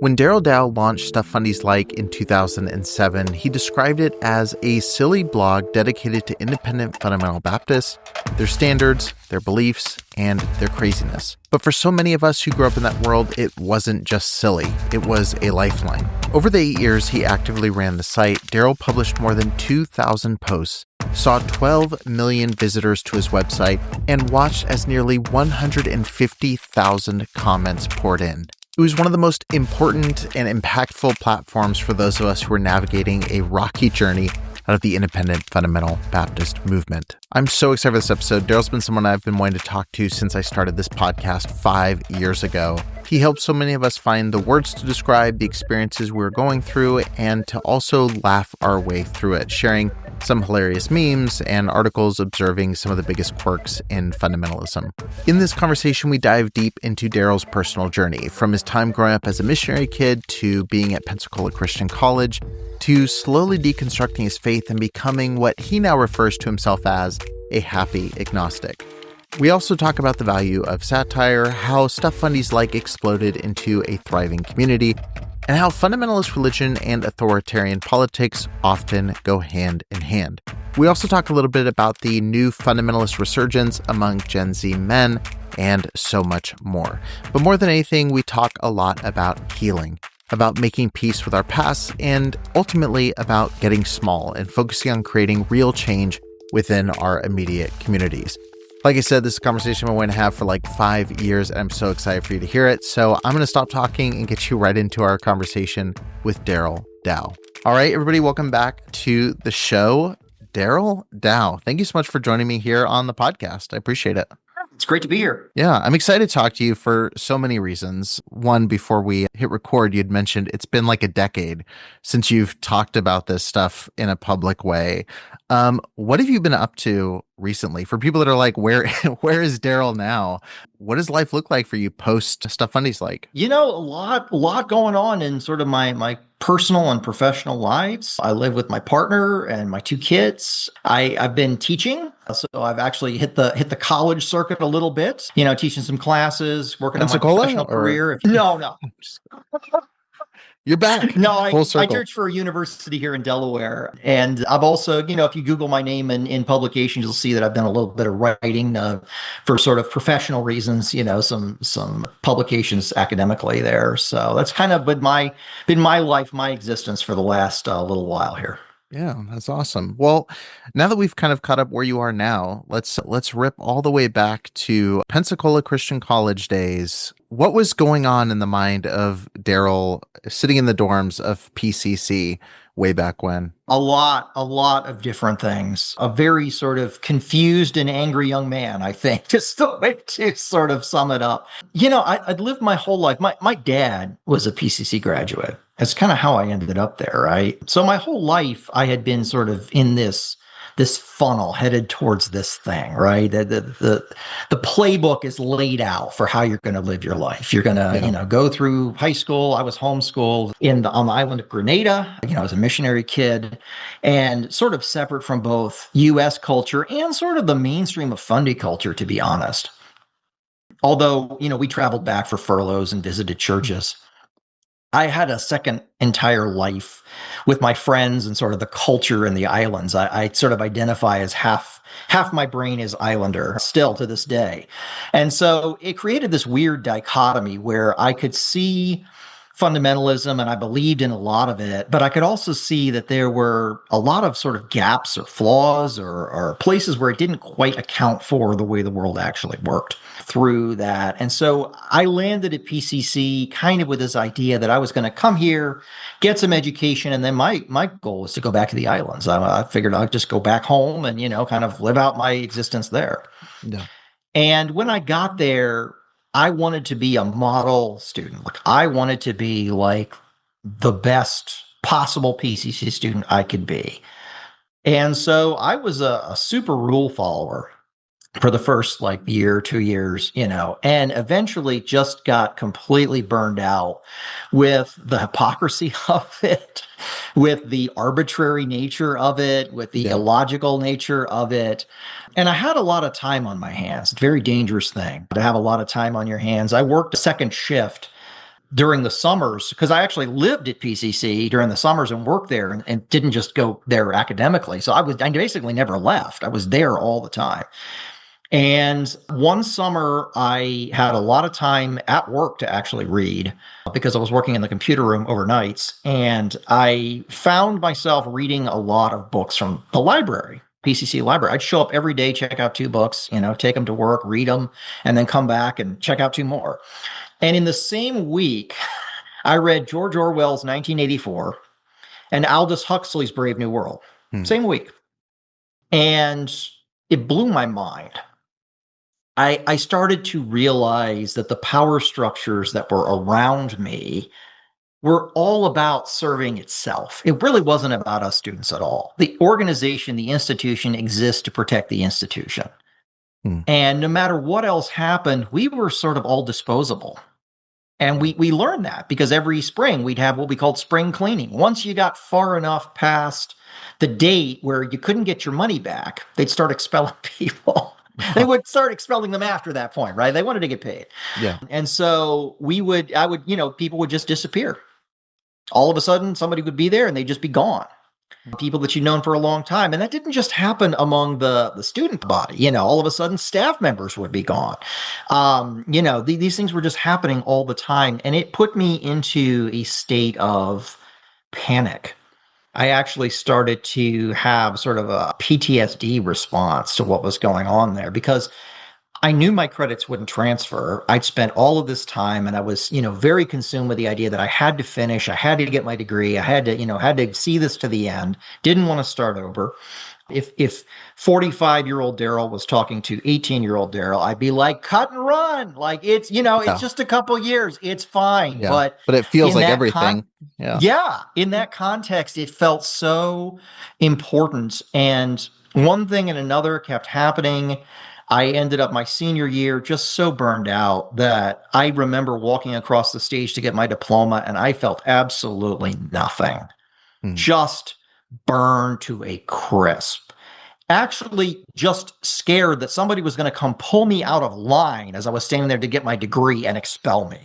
When Daryl Dao launched Stuff Fundies Like in 2007, he described it as a silly blog dedicated to independent fundamental Baptists, their standards, their beliefs, and their craziness. But for so many of us who grew up in that world, it wasn't just silly, it was a lifeline. Over the 8 years he actively ran the site, Darrell published more than 2,000 posts, saw 12 million visitors to his website, and watched as nearly 150,000 comments poured in. It was one of the most important and impactful platforms for those of us who are navigating a rocky journey out of the independent fundamental Baptist movement. I'm so excited for this episode. Darrell's been someone I've been wanting to talk to since I started this podcast 5 years ago. He helped so many of us find the words to describe the experiences we were going through and to also laugh our way through it, sharing some hilarious memes and articles observing some of the biggest quirks in fundamentalism. In this conversation, we dive deep into Darrell's personal journey, from his time growing up as a missionary kid to being at Pensacola Christian College, to slowly deconstructing his faith and becoming what he now refers to himself as a happy agnostic. We also talk about the value of satire, how Stuff Fundies Like exploded into a thriving community, and how fundamentalist religion and authoritarian politics often go hand in hand. We also talk a little bit about the new fundamentalist resurgence among Gen Z men, and so much more. But more than anything, we talk a lot about healing, about making peace with our past, and ultimately about getting small and focusing on creating real change within our immediate communities. Like I said, this is a conversation I'm going to have for like 5 years, and I'm so excited for you to hear it. So I'm going to stop talking and get you right into our conversation with Daryl Dao. All right, everybody, welcome back to the show. Daryl Dao, thank you so much for joining me here on the podcast. I appreciate it. It's great to be here. Yeah, I'm excited to talk to you for so many reasons. One, before we hit record, you'd mentioned it's been like a decade since you've talked about this stuff in a public way. What have you been up to recently? For people that are like, where is Darrell now? What does life look like for you post Stuff Fundies Like? You know, a lot going on in sort of my personal and professional lives. I live with my partner and my 2 kids. I've been teaching, so I've actually hit the college circuit a little bit. You know, teaching some classes, working on my professional career. No. You're back. No, I teach for a university here in Delaware. And I've also, you know, if you Google my name in publications, you'll see that I've done a little bit of writing for sort of professional reasons, you know, some publications academically there. So that's kind of been my life, my existence for the last little while here. Yeah, that's awesome. Well, now that we've kind of caught up where you are now, let's rip all the way back to Pensacola Christian College days. What was going on in the mind of Darrell sitting in the dorms of PCC way back when? A lot of different things. A very sort of confused and angry young man, I think, just the way to sort of sum it up. You know, I'd lived my whole life. My dad was a PCC graduate. That's kind of how I ended up there, right? So my whole life, I had been sort of in this funnel headed towards this thing, right? The playbook is laid out for how you're going to live your life. You're going to, you know, go through high school. I was homeschooled on the island of Grenada. You know, I was a missionary kid and sort of separate from both U.S. culture and sort of the mainstream of Fundy culture, to be honest. Although, you know, we traveled back for furloughs and visited churches. I had a second entire life with my friends and sort of the culture in the islands. I sort of identify as half my brain is islander still to this day. And so it created this weird dichotomy where I could see fundamentalism and I believed in a lot of it, but I could also see that there were a lot of sort of gaps or flaws or places where it didn't quite account for the way the world actually worked through that. And so I landed at PCC kind of with this idea that I was going to come here, get some education, and then my goal was to go back to the islands. I figured I'd just go back home and, you know, kind of live out my existence there. Yeah. And when I got there, I wanted to be a model student. Like I wanted to be like the best possible PCC student I could be. And so I was a super rule follower for the first like year, 2 years, you know, and eventually just got completely burned out with the hypocrisy of it, with the arbitrary nature of it, with the illogical nature of it. And I had a lot of time on my hands. It's a very dangerous thing to have a lot of time on your hands. I worked a second shift during the summers, because I actually lived at PCC during the summers and worked there and didn't just go there academically. So I basically never left. I was there all the time. And one summer, I had a lot of time at work to actually read because I was working in the computer room overnights. And I found myself reading a lot of books from the library, PCC library. I'd show up every day, check out 2 books, take them to work, read them, and then come back and check out 2 more. And in the same week, I read George Orwell's 1984 and Aldous Huxley's Brave New World. Same week. And it blew my mind. I started to realize that the power structures that were around me were all about serving itself. It really wasn't about us students at all. The organization, the institution exists to protect the institution. And no matter what else happened, we were sort of all disposable. And we learned that because every spring we'd have what we called spring cleaning. Once you got far enough past the date where you couldn't get your money back, they'd start expelling people. They would start expelling them after that point, right? They wanted to get paid. Yeah. And so people would just disappear. All of a sudden, somebody would be there and they'd just be gone. People that you'd known for a long time. And that didn't just happen among the student body. All of a sudden, staff members would be gone. These things were just happening all the time. And it put me into a state of panic. I actually started to have sort of a PTSD response to what was going on there because I knew my credits wouldn't transfer. I'd spent all of this time and I was, very consumed with the idea that I had to finish. I had to get my degree. I had to see this to the end. Didn't want to start over. If 45-year-old Darrell was talking to 18-year-old Darrell, I'd be like, cut and run. Like it's just a couple years. It's fine. Yeah. But it feels like everything. In that context, it felt so important. And one thing and another kept happening. I ended up my senior year just so burned out that I remember walking across the stage to get my diploma and I felt absolutely nothing. Just burned to a crisp. Actually just scared that somebody was going to come pull me out of line as I was standing there to get my degree and expel me.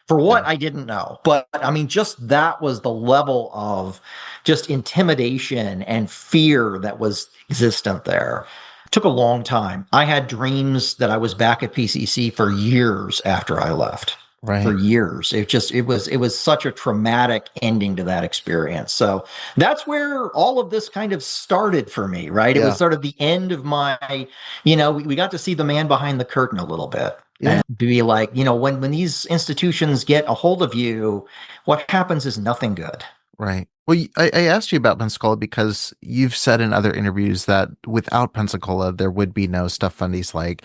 For what I didn't know. But I mean, just that was the level of just intimidation and fear that was existent there. It took a long time. I had dreams that I was back at PCC for years after I left. Right. For years. It was such a traumatic ending to that experience. So that's where all of this kind of started for me, right? It was sort of the end of my, we got to see the man behind the curtain a little bit. Yeah. And be like, when these institutions get a hold of you, what happens is nothing good. Right. Well, I asked you about Pensacola because you've said in other interviews that without Pensacola, there would be no stuff Fundies like.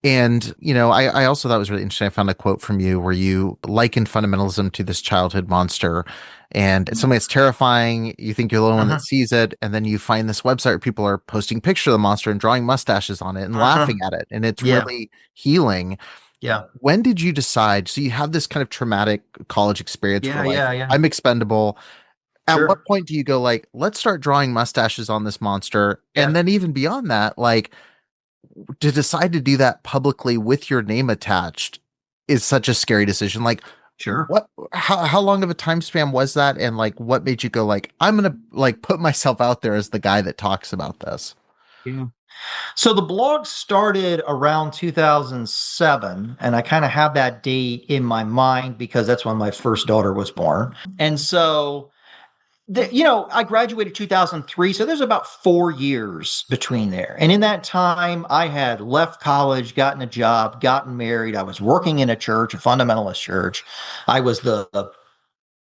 And, I also thought it was really interesting. I found a quote from you where you likened fundamentalism to this childhood monster. And it's something that's terrifying. You think you're the only one that sees it. And then you find this website where people are posting pictures of the monster and drawing mustaches on it and laughing at it. And it's really healing. Yeah. When did you decide? So you have this kind of traumatic college experience where I'm expendable. At what point do you go like, let's start drawing mustaches on this monster? Yeah. And then even beyond that, like to decide to do that publicly with your name attached is such a scary decision. Like, how long of a time span was that? And like, what made you go like, I'm going to like put myself out there as the guy that talks about this? Yeah. So the blog started around 2007, and I kind of have that date in my mind because that's when my first daughter was born. And so I graduated 2003, so there's about 4 years between there. And in that time, I had left college, gotten a job, gotten married. I was working in a church, a fundamentalist church. I was the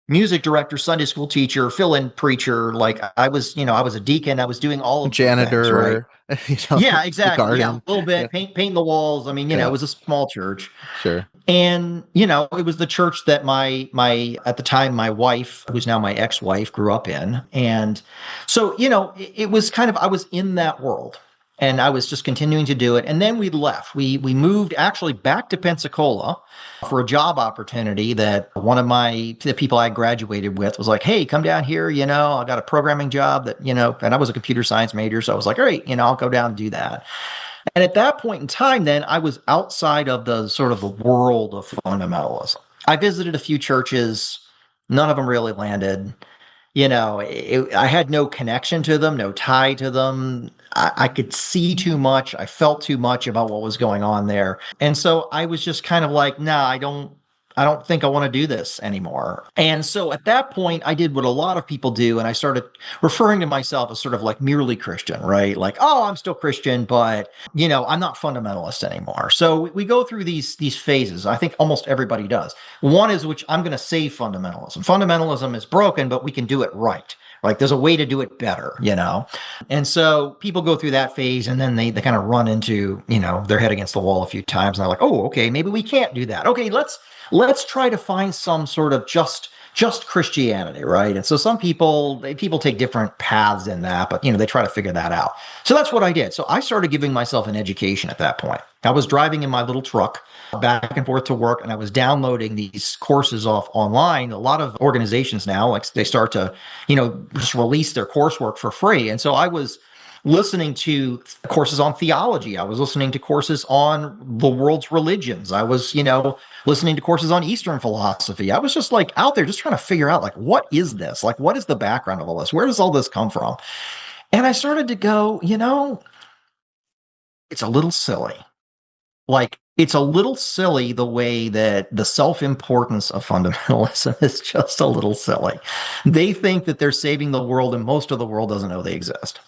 music director, Sunday school teacher, fill-in preacher. Like I was a deacon. I was doing all of janitor, the things, right? Yeah, exactly. Yeah, a little bit, painting the walls. I mean, it was a small church. Sure. And, it was the church that at the time, my wife, who's now my ex-wife, grew up in. And so, it was kind of, I was in that world and I was just continuing to do it. And then we left. We moved actually back to Pensacola for a job opportunity that one of the people I graduated with was like, hey, come down here. I got a programming job that, and I was a computer science major. So I was like, all right, I'll go down and do that. And at that point in time, then I was outside of the sort of the world of fundamentalism. I visited a few churches. None of them really landed. I had no connection to them, no tie to them. I could see too much. I felt too much about what was going on there. And so I was just kind of like, nah, I don't think I want to do this anymore. And so at that point, I did what a lot of people do. And I started referring to myself as sort of like merely Christian, right? Like, oh, I'm still Christian, but I'm not fundamentalist anymore. So we go through these phases. I think almost everybody does. One is which I'm going to say fundamentalism. Fundamentalism is broken, but we can do it right. Like there's a way to do it better, And so people go through that phase and then they kind of run into, their head against the wall a few times. And they're like, oh, okay, maybe we can't do that. Okay, let's try to find some sort of just Christianity, right? And so some people take different paths in that, but they try to figure that out. So that's what I did. So I started giving myself an education at that point. I was driving in my little truck back and forth to work, and I was downloading these courses off online. A lot of organizations now, like they start to, just release their coursework for free. And so I was listening to courses on theology. I was listening to courses on the world's religions. I was, listening to courses on Eastern philosophy. I was just like out there just trying to figure out like, what is this? Like, what is the background of all this? Where does all this come from? And I started to go, it's a little silly. Like, it's a little silly the way that the self-importance of fundamentalism is just a little silly. They think that they're saving the world, and most of the world doesn't know they exist.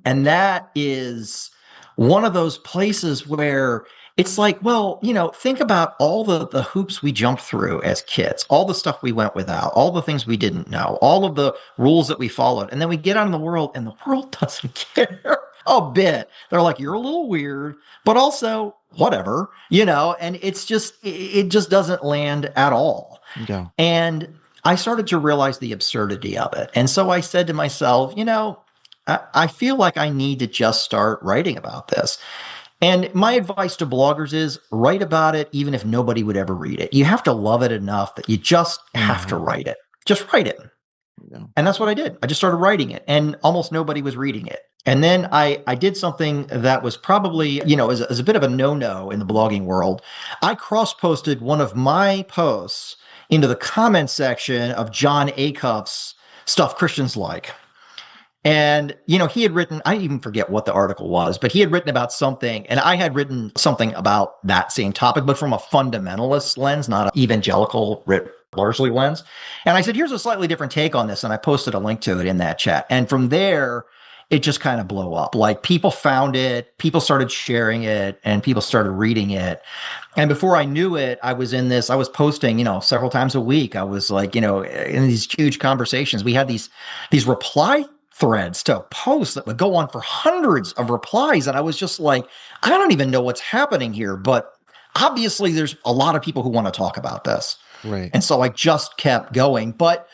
And that is one of those places where it's like, well, think about all the hoops we jumped through as kids, all the stuff we went without, all the things we didn't know, all of the rules that we followed. And then we get out in the world and the world doesn't care a bit. They're like, you're a little weird, but also whatever, and it just doesn't land at all. Yeah. And I started to realize the absurdity of it. And so I said to myself, I feel like I need to just start writing about this. And my advice to bloggers is write about it, even if nobody would ever read it. You have to love it enough that you just have to write it. Just write it. Yeah. And that's what I did. I just started writing it, and almost nobody was reading it. And then I did something that was probably, as a bit of a no-no in the blogging world. I cross-posted one of my posts into the comment section of John Acuff's Stuff Christians Like. And, he had written, I even forget what the article was, but he had written about something, and I had written something about that same topic, but from a fundamentalist lens, not an evangelical largely lens. And I said, here's a slightly different take on this. And I posted a link to it in that chat. And from there, it just kind of blew up. Like people found it, people started sharing it, and people started reading it. And before I knew it, I was posting, several times a week. I was like, in these huge conversations. We had these reply threads to posts that would go on for hundreds of replies. And I was just like, I don't even know what's happening here, but obviously there's a lot of people who want to talk about this. Right. And so I just kept going, but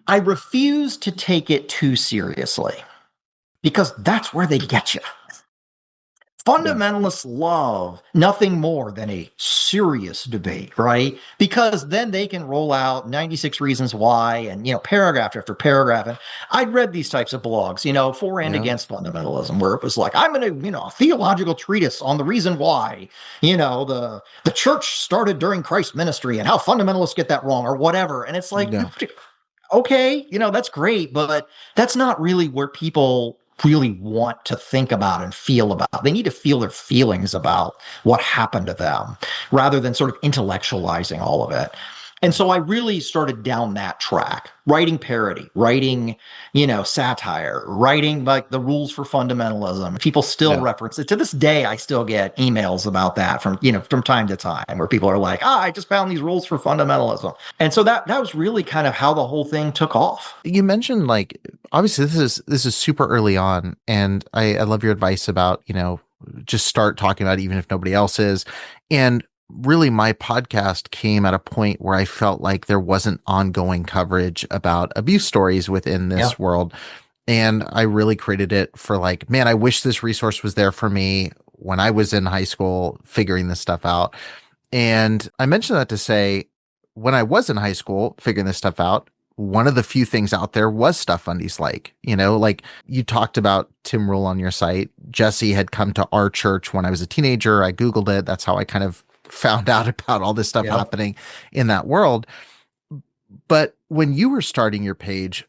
I refused to take it too seriously because that's where they get you. Fundamentalists love nothing more than a serious debate, right? Because then they can roll out 96 reasons why and, paragraph after paragraph. And I'd read these types of blogs, for and against fundamentalism, where it was like, I'm going to, a theological treatise on the reason why, the church started during Christ's ministry and how fundamentalists get that wrong or whatever. And it's like, okay, that's great, but that's not really where people really want to think about and feel about. They need to feel their feelings about what happened to them rather than sort of intellectualizing all of it. And so I really started down that track, writing parody, writing, satire, writing like the rules for fundamentalism. People still reference it. To this day, I still get emails about that from time to time where people are like, I just found these rules for fundamentalism. And so that was really kind of how the whole thing took off. You mentioned obviously this is super early on. And I love your advice about, just start talking about it even if nobody else is. And really, my podcast came at a point where I felt like there wasn't ongoing coverage about abuse stories within this world. And I really created it for man, I wish this resource was there for me when I was in high school figuring this stuff out. And I mentioned that to say, when I was in high school figuring this stuff out, one of the few things out there was Stuff Fundies like, you talked about Tim Rule on your site. Jesse had come to our church when I was a teenager. I Googled it. That's how I kind of found out about all this stuff happening in that world. But when you were starting your page,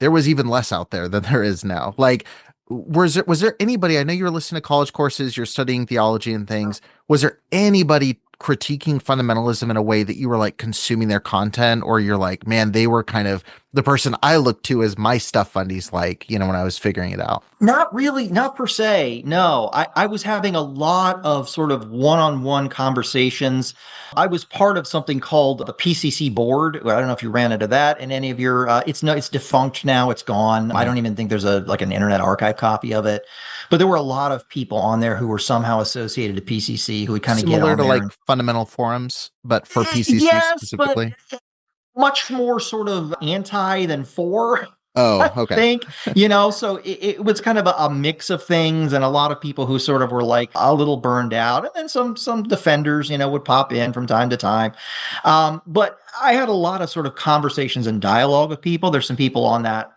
there was even less out there than there is now. Like, was there anybody, I know you were listening to college courses, you're studying theology and things. Was there anybody critiquing fundamentalism in a way that you were like consuming their content, or you're like, man, they were kind of the person I looked to as my stuff fundies, like, when I was figuring it out? Not really, not per se. No, I was having a lot of sort of one-on-one conversations. I was part of something called the PCC board. I don't know if you ran into that in any of your, it's defunct now. It's gone. Mm-hmm. I don't even think there's an internet archive copy of it, but there were a lot of people on there who were somehow associated to PCC who would kind of get on there. Similar to like fundamental forums, but for PCC specifically? But much more sort of anti than for. Oh, okay. I think, so it was kind of a mix of things, and a lot of people who sort of were like a little burned out, and then some defenders, would pop in from time to time. But I had a lot of sort of conversations and dialogue with people. There's some people on that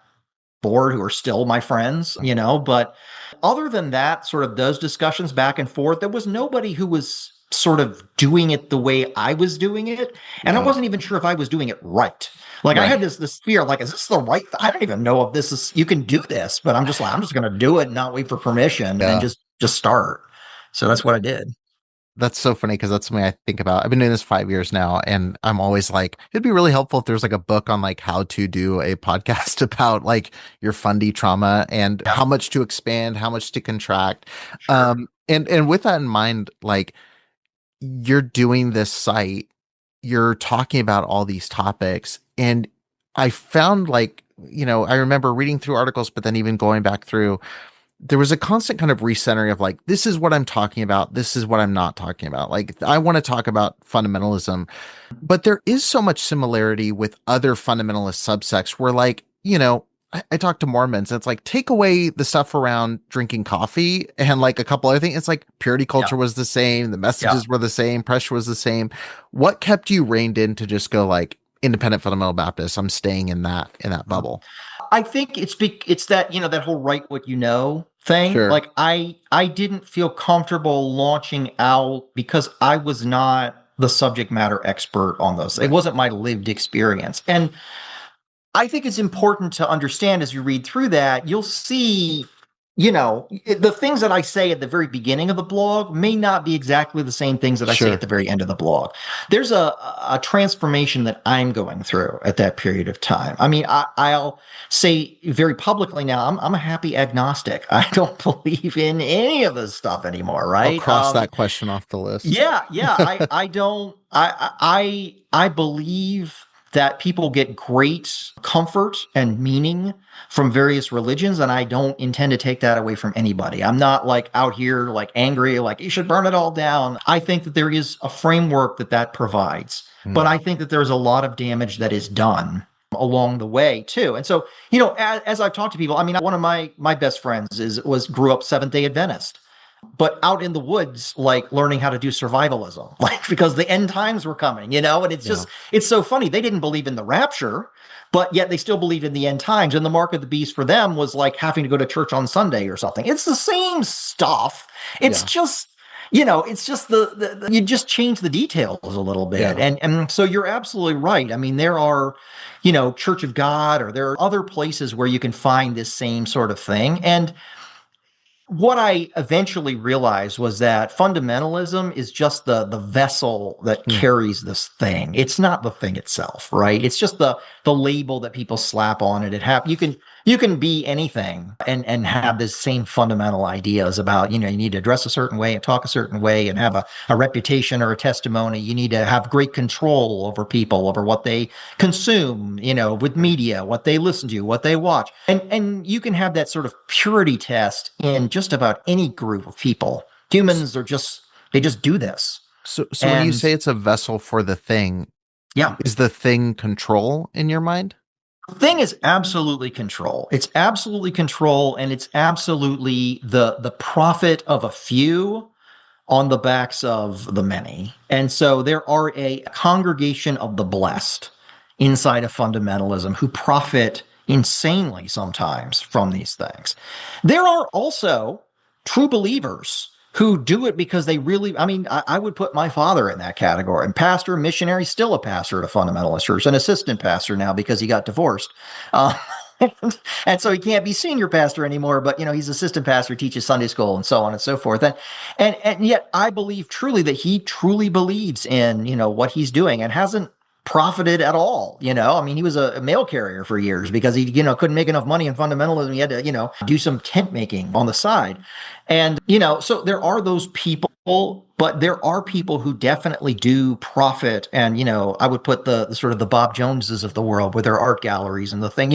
board who are still my friends, but other than that, sort of those discussions back and forth, there was nobody who was sort of doing it the way I was doing it. And I wasn't even sure if I was doing it right. Like, I had this fear, like, is this the right I don't even know if this is, you can do this, but I'm just going to do it and not wait for permission and just start. So that's what I did. That's so funny, because that's something I think about. I've been doing this 5 years now, and I'm always like, it'd be really helpful if there's like a book on like how to do a podcast about like your fundy trauma and how much to expand, how much to contract. Sure. And with that in mind, like, you're doing this site, you're talking about all these topics, and I found like, I remember reading through articles, but then even going back through, there was a constant kind of recentering of like, this is what I'm talking about, this is what I'm not talking about. Like, I want to talk about fundamentalism, but there is so much similarity with other fundamentalist subsects where, like, I talk to Mormons, and it's like, take away the stuff around drinking coffee and like a couple other things. It's like purity culture was the same. The messages were the same. Pressure was the same. What kept you reined in to just go like, independent fundamental Baptist, I'm staying in that bubble? I think it's that, that whole write what you know thing. Sure. Like, I didn't feel comfortable launching out because I was not the subject matter expert on those. It wasn't my lived experience. And I think it's important to understand, as you read through that, you'll see, the things that I say at the very beginning of the blog may not be exactly the same things that I say at the very end of the blog. There's a transformation that I'm going through at that period of time. I mean, I'll say very publicly now, I'm a happy agnostic. I don't believe in any of this stuff anymore, right? I'll cross that question off the list. Yeah. I don't, I believe that people get great comfort and meaning from various religions, and I don't intend to take that away from anybody. I'm not like out here like angry, like you should burn it all down. I think that there is a framework that provides, but I think that there's a lot of damage that is done along the way too. And so, as I've talked to people, I mean, one of my best friends grew up Seventh-day Adventist, but out in the woods, like learning how to do survivalism, like because the end times were coming, and it's just, it's so funny. They didn't believe in the rapture, but yet they still believed in the end times. And the mark of the beast for them was like having to go to church on Sunday or something. It's the same stuff. It's just, it's just you just change the details a little bit. Yeah. And so you're absolutely right. I mean, there are, Church of God, or there are other places where you can find this same sort of thing. And what I eventually realized was that fundamentalism is just the vessel that carries this thing. It's not the thing itself, right? It's just the label that people slap on it. You can be anything and have this same fundamental ideas about, you need to dress a certain way and talk a certain way and have a reputation or a testimony. You need to have great control over people, over what they consume, with media, what they listen to, what they watch. And you can have that sort of purity test in just about any group of people. Humans they just do this. So when you say it's a vessel for the thing, is the thing control in your mind? The thing is absolutely control. It's absolutely control, and it's absolutely the profit of a few on the backs of the many. And so there are a congregation of the blessed inside of fundamentalism who profit insanely sometimes from these things. There are also true believers who do it because they really, I mean, I would put my father in that category. And pastor, missionary, still a pastor at a fundamentalist church, an assistant pastor now because he got divorced. And so he can't be senior pastor anymore, but he's assistant pastor, teaches Sunday school and so on and so forth. And yet I believe truly that he truly believes in, what he's doing and hasn't profited at all. I mean, he was a mail carrier for years because he, couldn't make enough money in fundamentalism. He had to, do some tent making on the side. And, so there are those people, but there are people who definitely do profit. And, I would put the sort of the Bob Joneses of the world with their art galleries and the thing,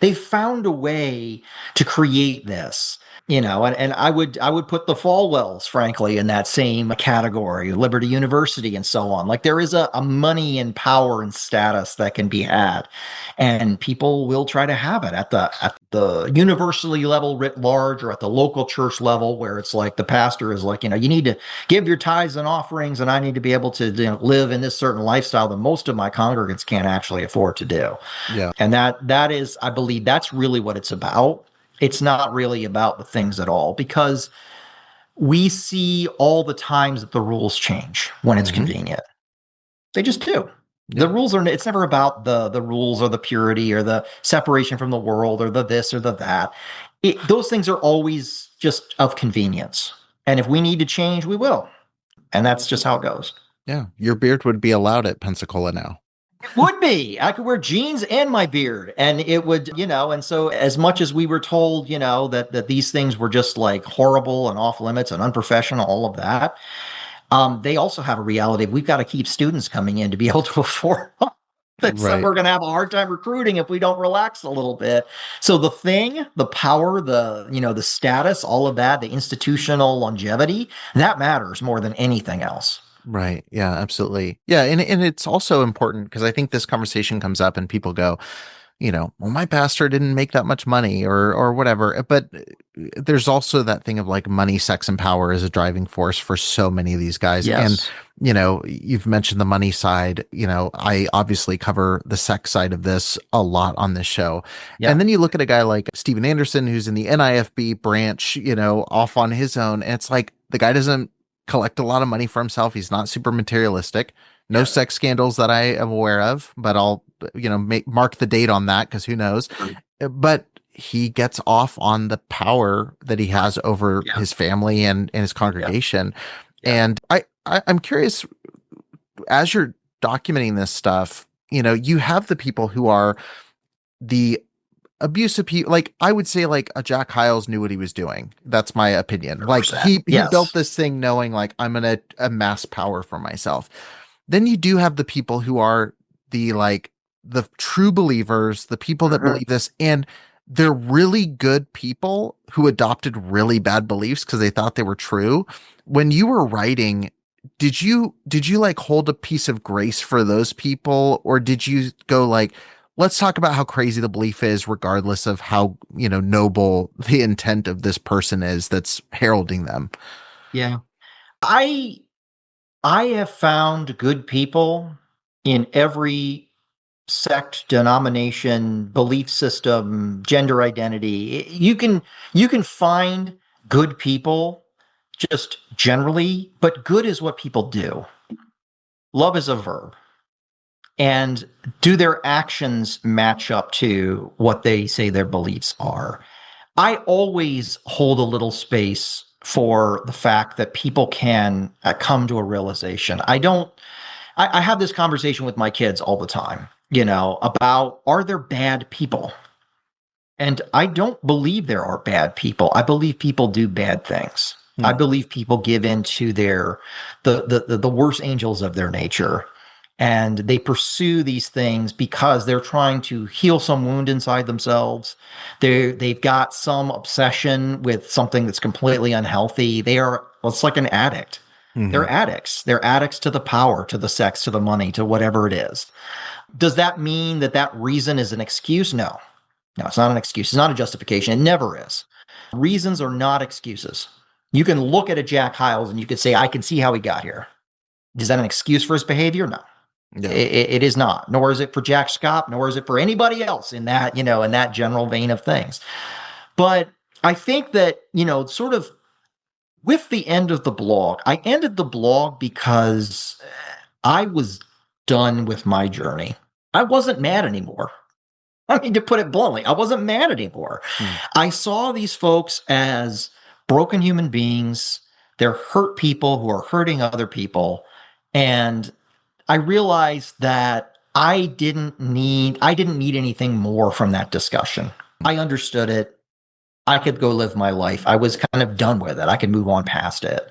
they found a way to create this. And I would put the Falwells, frankly, in that same category, Liberty University and so on. Like there is a money and power and status that can be had, and people will try to have it at the university level writ large, or at the local church level, where it's like the pastor is like, you need to give your tithes and offerings, and I need to be able to live in this certain lifestyle that most of my congregants can't actually afford to do. Yeah, and that is, I believe, that's really what it's about. It's not really about the things at all, because we see all the times that the rules change when it's convenient. They just do. Yeah. The rules it's never about the rules or the purity or the separation from the world or the this or the that. Those things are always just of convenience. And if we need to change, we will. And that's just how it goes. Yeah. Your beard would be allowed at Pensacola now. It would be. I could wear jeans and my beard, and it would, and so as much as we were told, that these things were just like horrible and off limits and unprofessional, all of that, they also have a reality. We've got to keep students coming in to be able to afford that. So we're going to have a hard time recruiting if we don't relax a little bit. So the power, the status, all of that, the institutional longevity, that matters more than anything else. Right. Yeah, absolutely. Yeah. And it's also important because I think this conversation comes up and people go, well, my pastor didn't make that much money or whatever. But there's also that thing of like money, sex, and power is a driving force for so many of these guys. Yes. And, you've mentioned the money side. I obviously cover the sex side of this a lot on this show. Yep. And then you look at a guy like Steven Anderson, who's in the NIFB branch, off on his own. And it's like the guy doesn't collect a lot of money for himself. He's not super materialistic. No sex scandals that I am aware of, but I'll, mark the date on that because who knows. But he gets off on the power that he has over his family and his congregation. And I'm curious, as you're documenting this stuff, you have the people who are the abusive people. Like I would say like a Jack Hyles knew what he was doing. That's my opinion. 100%. Like he built this thing knowing like I'm going to amass power for myself. Then you do have the people who are the true believers, the people that believe this, and they're really good people who adopted really bad beliefs because they thought they were true. When you were writing, did you like hold a piece of grace for those people, or did you go like, let's talk about how crazy the belief is, regardless of how, noble the intent of this person is that's heralding them? Yeah. I have found good people in every sect, denomination, belief system, gender identity. You can find good people just generally, but good is what people do. Love is a verb. And do their actions match up to what they say their beliefs are? I always hold a little space for the fact that people can come to a realization. I have this conversation with my kids all the time, about, are there bad people? And I don't believe there are bad people. I believe people do bad things. I believe people give in to the worst angels of their nature. And they pursue these things because they're trying to heal some wound inside themselves. They've got some obsession with something that's completely unhealthy. It's like an addict. Mm-hmm. They're addicts. They're addicts to the power, to the sex, to the money, to whatever it is. Does that mean that reason is an excuse? No, it's not an excuse. It's not a justification. It never is. Reasons are not excuses. You can look at a Jack Hyles and you could say, I can see how he got here. Is that an excuse for his behavior? No. No. It is not, nor is it for Jack Scott, nor is it for anybody else in that, in that general vein of things. But I think that, sort of with the end of the blog, I ended the blog because I was done with my journey. I wasn't mad anymore. I mean, to put it bluntly, I wasn't mad anymore. I saw these folks as broken human beings. They're hurt people who are hurting other people. And I realized that I didn't need anything more from that discussion. I understood it. I could go live my life. I was kind of done with it. I could move on past it.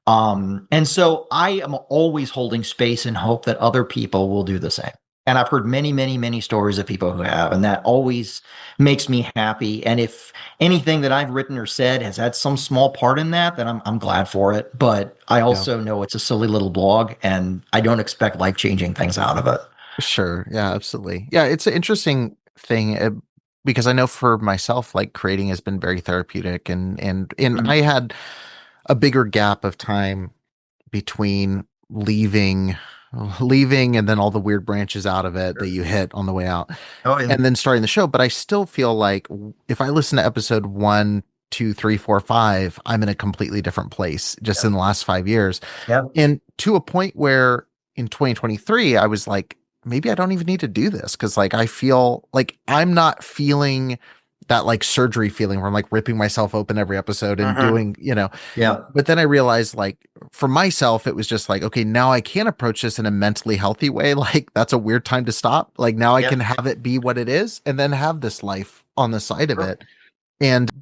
And so I am always holding space and hope that other people will do the same. And I've heard many, many, many stories of people who have, and that always makes me happy. And if anything that I've written or said has had some small part in that, then I'm glad for it. But I also know it's a silly little blog, and I don't expect life-changing things out of it. Sure. Yeah, absolutely. Yeah, it's an interesting thing because I know for myself, like creating has been very therapeutic, and I had a bigger gap of time between leaving and then all the weird branches out of it that you hit on the way out and then starting the show. But I still feel like if I listen to episode 1, 2, 3, 4, 5, I'm in a completely different place just in the last 5 years. And to a point where in 2023, I was like, maybe I don't even need to do this. Cause like, I feel like I'm not feeling that like surgery feeling where I'm like ripping myself open every episode and doing, but then I realized like for myself, it was just like, okay, now I can approach this in a mentally healthy way. Like that's a weird time to stop. Like now I can have it be what it is and then have this life on the side of it.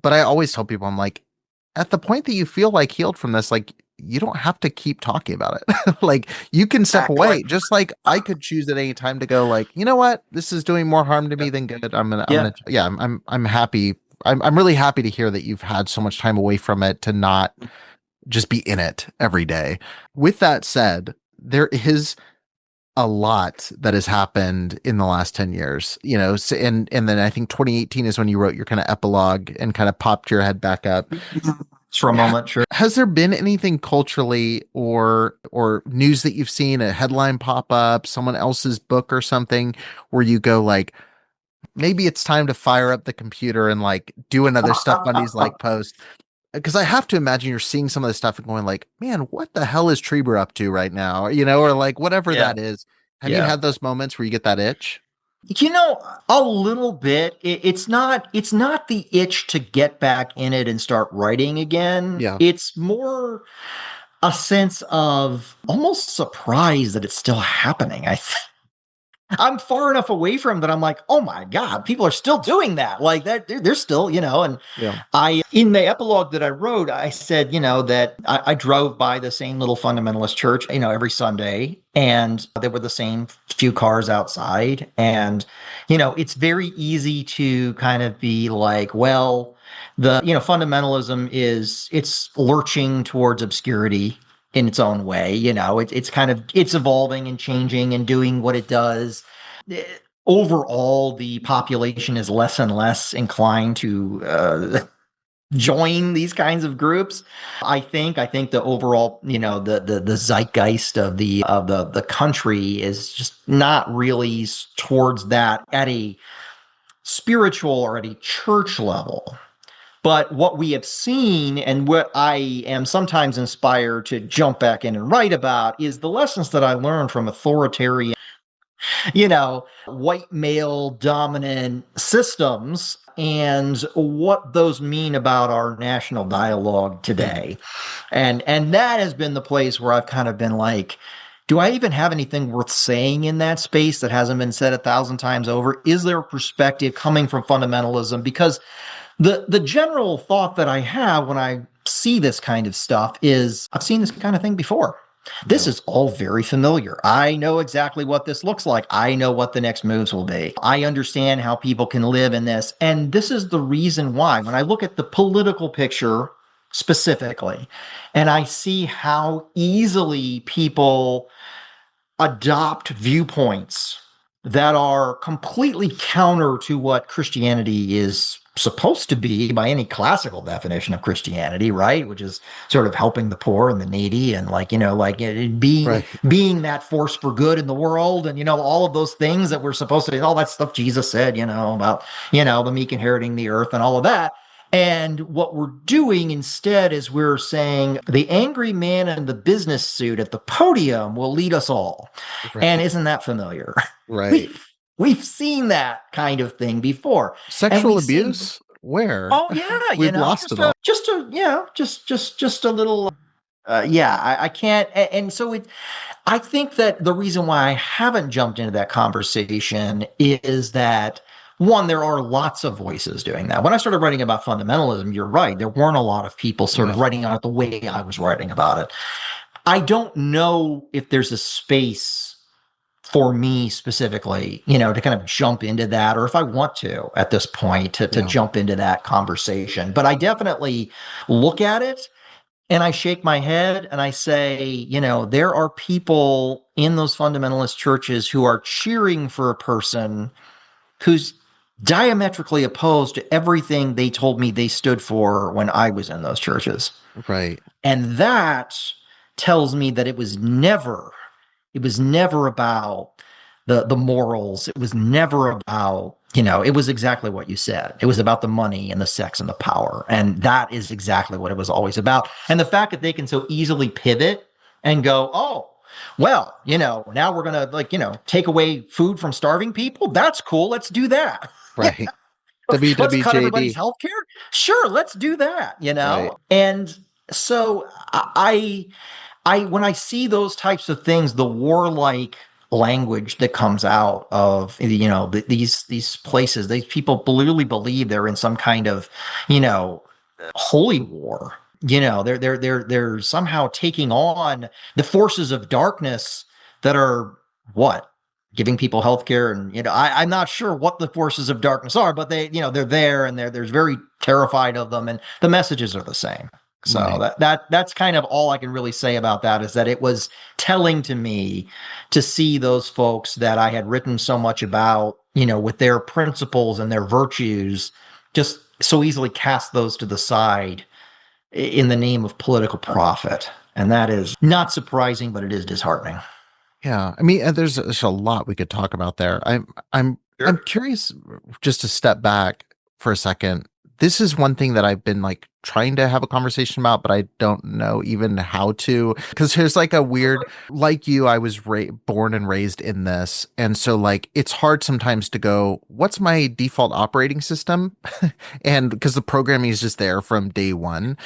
But I always tell people, I'm like, at the point that you feel like healed from this, like you don't have to keep talking about it. Like you can step away. Just like I could choose at any time to go like, you know what, this is doing more harm to me than good. I'm happy. I'm really happy to hear that you've had so much time away from it to not just be in it every day. With that said, there is a lot that has happened in the last 10 years, so, and then I think 2018 is when you wrote your kind of epilogue and kind of popped your head back up for a moment. Sure. Has there been anything culturally or news that you've seen, a headline pop up, someone else's book or something where you go like, maybe it's time to fire up the computer and like do another Stuff Fundies like post? Because I have to imagine you're seeing some of this stuff and going like, man, what the hell is Trieber up to right now? Or like whatever that is. Have you had those moments where you get that itch? A little bit. It's not the itch to get back in it and start writing again. Yeah. It's more a sense of almost surprise that it's still happening. I'm far enough away from that. I'm like, oh my God, people are still doing that. Like that, they're still, and in the epilogue that I wrote, I said, that I drove by the same little fundamentalist church, every Sunday, and there were the same few cars outside. And, it's very easy to kind of be like, well, the, fundamentalism it's lurching towards obscurity in its own way. It's evolving and changing and doing what it does. Overall, the population is less and less inclined to join these kinds of groups. I think the overall, the zeitgeist of the country is just not really towards that at a spiritual or at a church level. But what we have seen and what I am sometimes inspired to jump back in and write about is the lessons that I learned from authoritarian, white male dominant systems and what those mean about our national dialogue today. And that has been the place where I've kind of been like, do I even have anything worth saying in that space that hasn't been said 1,000 times over? Is there a perspective coming from fundamentalism? Because the general thought that I have when I see this kind of stuff is I've seen this kind of thing before. This is all very familiar. I know exactly what this looks like. I know what the next moves will be. I understand how people can live in this. And this is the reason why, when I look at the political picture specifically, and I see how easily people adopt viewpoints that are completely counter to what Christianity is supposed to be by any classical definition of Christianity, right? Which is sort of helping the poor and the needy and being that force for good in the world and, all of those things that we're supposed to do, all that stuff Jesus said, about, the meek inheriting the earth and all of that. And what we're doing instead is we're saying the angry man in the business suit at the podium will lead us all. Right. And isn't that familiar? Right. We've seen that kind of thing before. Sexual abuse? Where? Oh yeah, We've lost it all. Just a little. I can't. And so I think that the reason why I haven't jumped into that conversation is that, one, there are lots of voices doing that. When I started writing about fundamentalism, you're right, there weren't a lot of people sort of writing on it the way I was writing about it. I don't know if there's a space for me specifically, to kind of jump into that, or if I want to at this point to jump into that conversation. But I definitely look at it and I shake my head and I say, there are people in those fundamentalist churches who are cheering for a person who's diametrically opposed to everything they told me they stood for when I was in those churches. Right. And that tells me that it was never about the morals. It was never about, it was exactly what you said. It was about the money and the sex and the power. And that is exactly what it was always about. And the fact that they can so easily pivot and go, oh, well, now we're going to take away food from starving people. That's cool. Let's do that. Right. Let's cut everybody's healthcare. Sure. Let's do that, Right. And so I when I see those types of things, the warlike language that comes out of these places, these people literally believe they're in some kind of holy war. They're somehow taking on the forces of darkness that are what? Giving people healthcare, and I'm not sure what the forces of darkness are, but they're there and they're very terrified of them, and the messages are the same. So right. That's kind of all I can really say about that, is that it was telling to me to see those folks that I had written so much about, with their principles and their virtues, just so easily cast those to the side in the name of political profit. And that is not surprising, but it is disheartening. Yeah. I mean, there's a lot we could talk about there. I'm curious, just to step back for a second. This is one thing that I've been trying to have a conversation about, but I don't know even how to, because there's a weird, like you, I was born and raised in this. And so it's hard sometimes to go, what's my default operating system? And because the programming is just there from day one.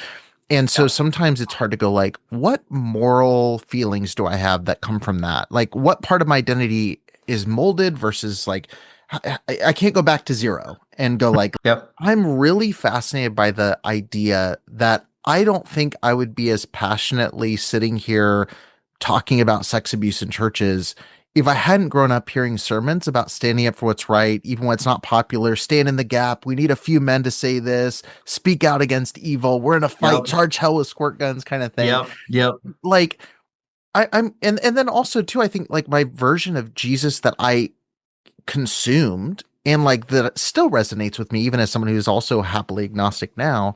And so sometimes it's hard to go what moral feelings do I have that come from that? What part of my identity is molded versus I can't go back to zero and go yep. I'm really fascinated by the idea that I don't think I would be as passionately sitting here talking about sex abuse in churches if I hadn't grown up hearing sermons about standing up for what's right, even when it's not popular, stand in the gap. We need a few men to say this, speak out against evil. We're in a fight, charge hell with squirt guns kind of thing. Yep. I'm and then also too, I think my version of Jesus that I consumed and that still resonates with me, even as someone who's also happily agnostic now,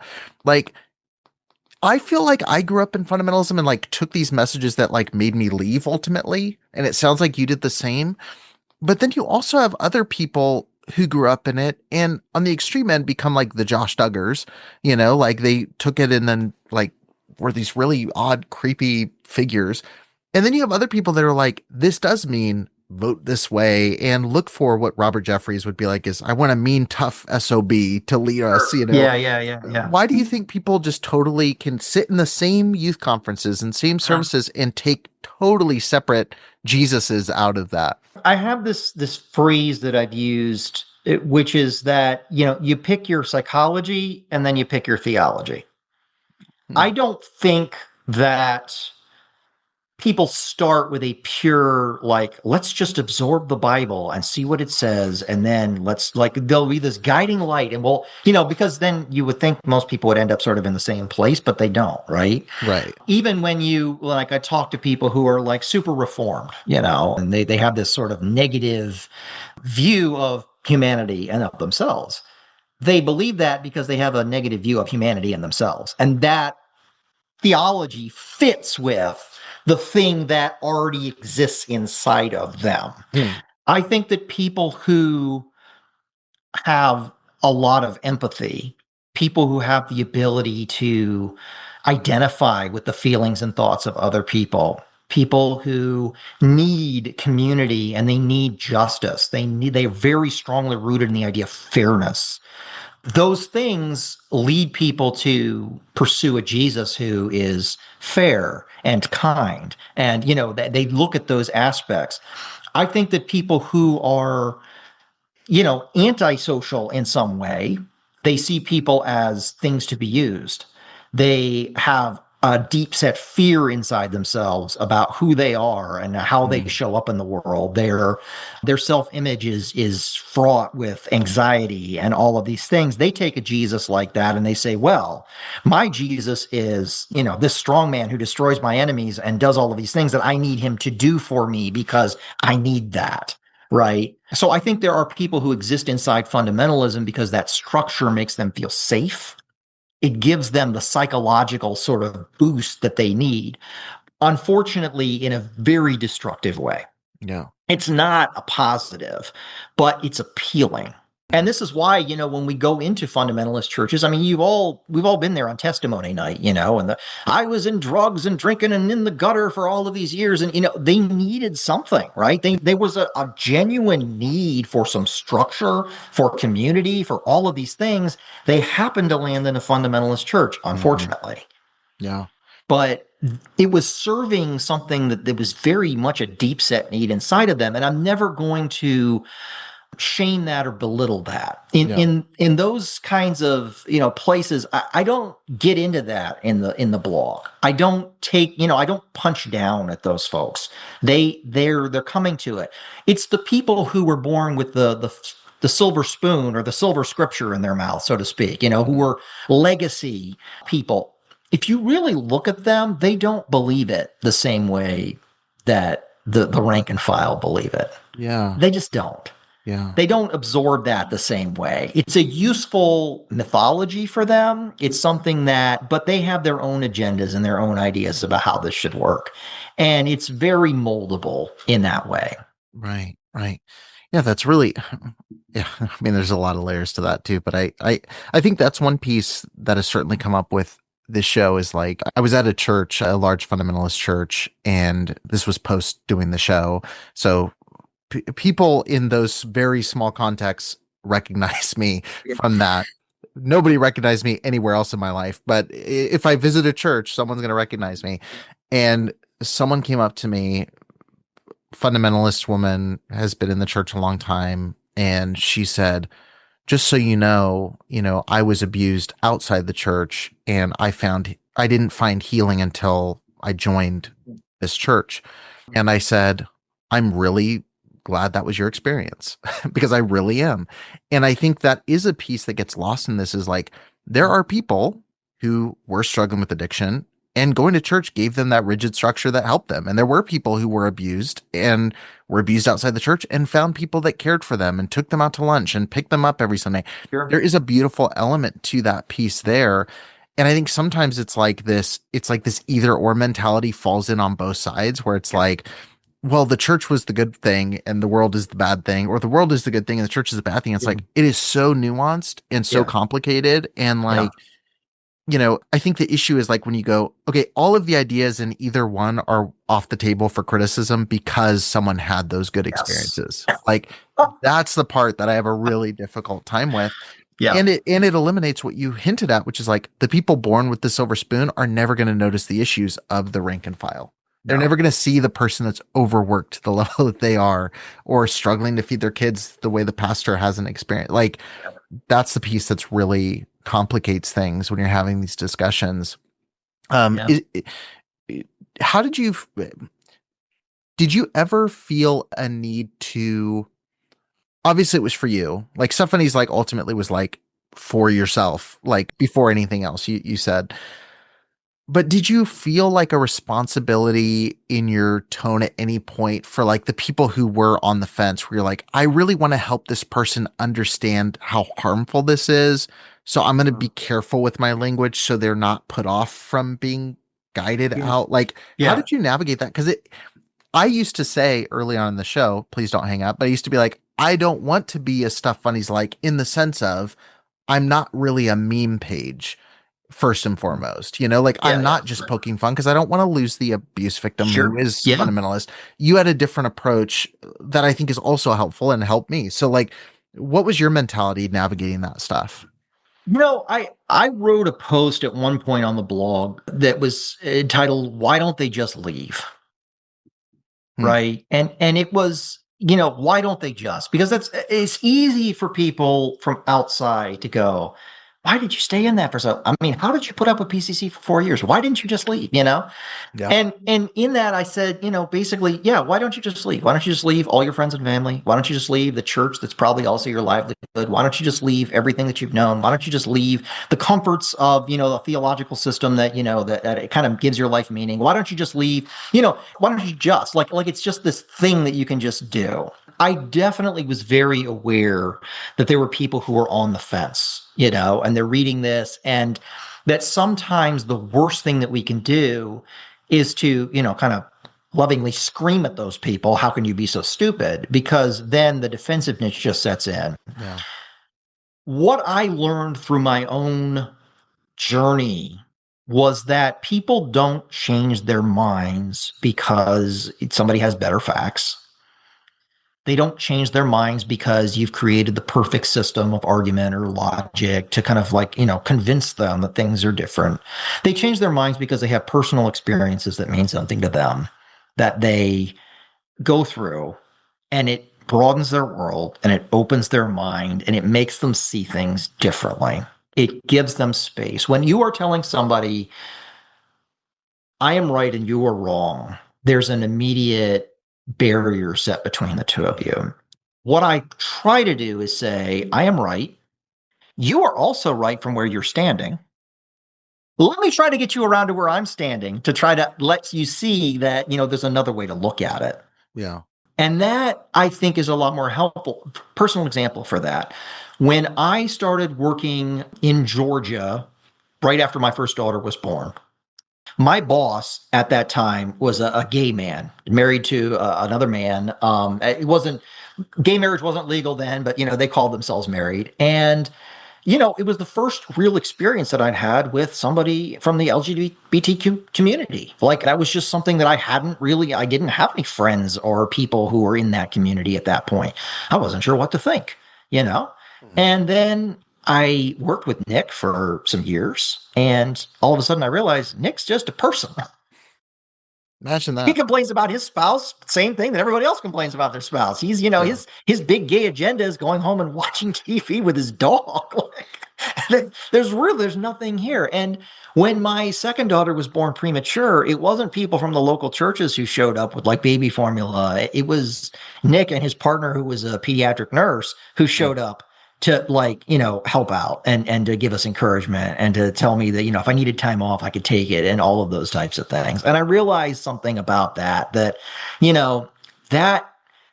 I feel like I grew up in fundamentalism and took these messages that made me leave ultimately. And it sounds like you did the same. But then you also have other people who grew up in it and on the extreme end become the Josh Duggars, they took it and then were these really odd, creepy figures. And then you have other people that are this does mean vote this way, and look for what Robert Jeffries would be is I want a mean, tough SOB to lead us, Yeah. Why do you think people just totally can sit in the same youth conferences and same services and take totally separate Jesuses out of that? I have this phrase that I've used, which is that, you pick your psychology and then you pick your theology. I don't think that people start with a pure, let's just absorb the Bible and see what it says. And then there'll be this guiding light. And because then you would think most people would end up sort of in the same place, but they don't, right? Right. Even when you, I talk to people who are super reformed, and they have this sort of negative view of humanity and of themselves. They believe that because they have a negative view of humanity and themselves. And that theology fits with the thing that already exists inside of them. I think that people who have a lot of empathy people who have the ability to identify with the feelings and thoughts of other people who need community and they need justice. They're very strongly rooted in the idea of fairness. Those things lead people to pursue a Jesus who is fair and kind. And, they look at those aspects. I think that people who are, antisocial in some way, they see people as things to be used. They have a deep set fear inside themselves about who they are and how they show up in the world. Their self-image is fraught with anxiety and all of these things. They take a Jesus like that and they say, well, my Jesus is, this strong man who destroys my enemies and does all of these things that I need him to do for me because I need that. Right. So I think there are people who exist inside fundamentalism because that structure makes them feel safe. It gives them the psychological sort of boost that they need, unfortunately, in a very destructive way. Yeah. It's not a positive, but it's appealing. And this is why, when we go into fundamentalist churches, I mean, we've all been there on testimony night, and I was in drugs and drinking and in the gutter for all of these years. And, they needed something, right? There was a genuine need for some structure, for community, for all of these things. They happened to land in a fundamentalist church, unfortunately. Yeah. But it was serving something that was very much a deep set need inside of them. And I'm never going to shame that or belittle that in those kinds of places. I don't get into that in the blog. I don't take I don't punch down at those folks. They're coming to it. It's the people who were born with the silver spoon or the silver scripture in their mouth, so to speak, who were legacy people. If you really look at them, they don't believe it the same way that the rank and file believe it. Yeah. They just don't. Yeah. They don't absorb that the same way. It's a useful mythology for them. It's something but they have their own agendas and their own ideas about how this should work. And it's very moldable in that way. Right. Right. Yeah. That's really, yeah. I mean, there's a lot of layers to that too, but I think that's one piece that has certainly come up with this show is like, I was at a church, a large fundamentalist church, and this was post doing the show. So people in those very small contexts recognize me from that. Nobody recognized me anywhere else in my life, but if I visit a church, someone's going to recognize me. And someone came up to me, fundamentalist woman, has been in the church a long time, and she said, just so you know, I was abused outside the church, and I didn't find healing until I joined this church. And I said, I'm really glad that was your experience because I really am. And I think that is a piece that gets lost in this is like, there are people who were struggling with addiction and going to church gave them that rigid structure that helped them. And there were people who were abused and were abused outside the church and found people that cared for them and took them out to lunch and picked them up every Sunday. Sure. There is a beautiful element to that piece there. And I think sometimes it's like this either or mentality falls in on both sides where it's like, well, the church was the good thing and the world is the bad thing, or the world is the good thing and the church is the bad thing. It's like, it is so nuanced and so complicated. And like, I think the issue is like when you go, okay, all of the ideas in either one are off the table for criticism because someone had those good experiences. Like that's the part that I have a really difficult time with. Yeah. And it eliminates what you hinted at, which is like the people born with the silver spoon are never going to notice the issues of the rank and file. They're never going to see the person that's overworked to the level that they are, or struggling to feed their kids the way the pastor hasn't experienced. Like that's the piece that's really complicates things when you're having these discussions. How did you ever feel a need to, obviously it was for you, like Fundies like ultimately was like for yourself, like before anything else you said, but did you feel like a responsibility in your tone at any point for like the people who were on the fence where you're like, I really want to help this person understand how harmful this is. So I'm going to be careful with my language so they're not put off from being guided out. Like, how did you navigate that? Because I used to say early on in the show, please don't hang up, but I used to be like, I don't want to be a Stuff Fundies like in the sense of I'm not really a meme page first and foremost. Like Yeah, I'm yeah. not just poking fun because I don't want to lose the abuse victim who Sure. is Yeah. fundamentalist. You had a different approach that I think is also helpful and helped me. So like, what was your mentality navigating that stuff? I wrote a post at one point on the blog that was entitled "Why Don't They Just Leave?" Hmm. Right? And it was, why don't they just? Because it's easy for people from outside to go, why did you stay in that for so? I mean, how did you put up with PCC for 4 years? Why didn't you just leave? Yeah. And in that, I said, basically, yeah, why don't you just leave? Why don't you just leave all your friends and family? Why don't you just leave the church that's probably also your livelihood? Why don't you just leave everything that you've known? Why don't you just leave the comforts of, the theological system that, that it kind of gives your life meaning? Why don't you just leave, why don't you just like it's just this thing that you can just do? I definitely was very aware that there were people who were on the fence, and they're reading this, and that sometimes the worst thing that we can do is to, kind of lovingly scream at those people, how can you be so stupid? Because then the defensiveness just sets in. Yeah. What I learned through my own journey was that people don't change their minds because somebody has better facts. They don't change their minds because you've created the perfect system of argument or logic to kind of like, convince them that things are different. They change their minds because they have personal experiences that mean something to them, that they go through, and it broadens their world and it opens their mind and it makes them see things differently. It gives them space. When you are telling somebody, I am right and you are wrong, there's an immediate barrier set between the two of you. What I try to do is say, I am right. You are also right from where you're standing. Let me try to get you around to where I'm standing to try to let you see that, there's another way to look at it. Yeah. And that I think is a lot more helpful. Personal example for that. When I started working in Georgia right after my first daughter was born, my boss at that time was a gay man married to another man. It wasn't gay marriage wasn't legal then, but they called themselves married. And it was the first real experience that I'd had with somebody from the LGBTQ community. Like that was just something that I didn't have any friends or people who were in that community at that point. I wasn't sure what to think, you know? Mhm. And then I worked with Nick for some years, and all of a sudden I realized Nick's just a person. Imagine He that. complains about his spouse, same thing that everybody else complains about their spouse. He's, Yeah. his big gay agenda is going home and watching TV with his dog. There's nothing here. And when my second daughter was born premature, it wasn't people from the local churches who showed up with like baby formula. It was Nick and his partner, who was a pediatric nurse, who Yeah. showed up to like, help out and to give us encouragement and to tell me that, if I needed time off, I could take it and all of those types of things. And I realized something about that, that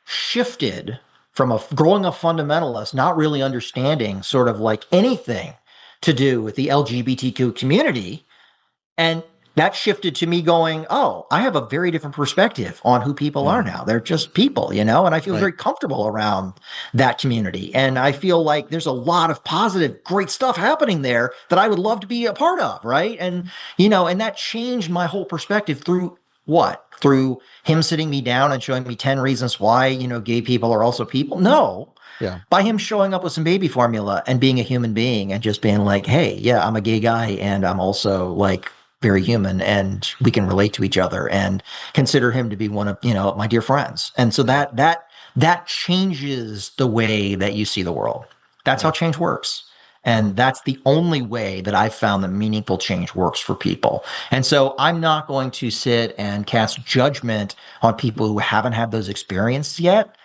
shifted from a growing a fundamentalist, not really understanding sort of like anything to do with the LGBTQ community. And that shifted to me going, oh, I have a very different perspective on who people Yeah. are now. They're just people, and I feel Right. very comfortable around that community. And I feel like there's a lot of positive, great stuff happening there that I would love to be a part of. Right. And that changed my whole perspective through what? Through him sitting me down and showing me 10 reasons why, gay people are also people? No, Yeah. by him showing up with some baby formula and being a human being and just being like, hey, yeah, I'm a gay guy and I'm also like very human and we can relate to each other and consider him to be one of, my dear friends. And so Yeah. that changes the way that you see the world. That's how Yeah. change works. Yeah. And that's the only way that I've found that meaningful change works for people. And so I'm not going to sit and cast judgment on people who haven't had those experiences yet.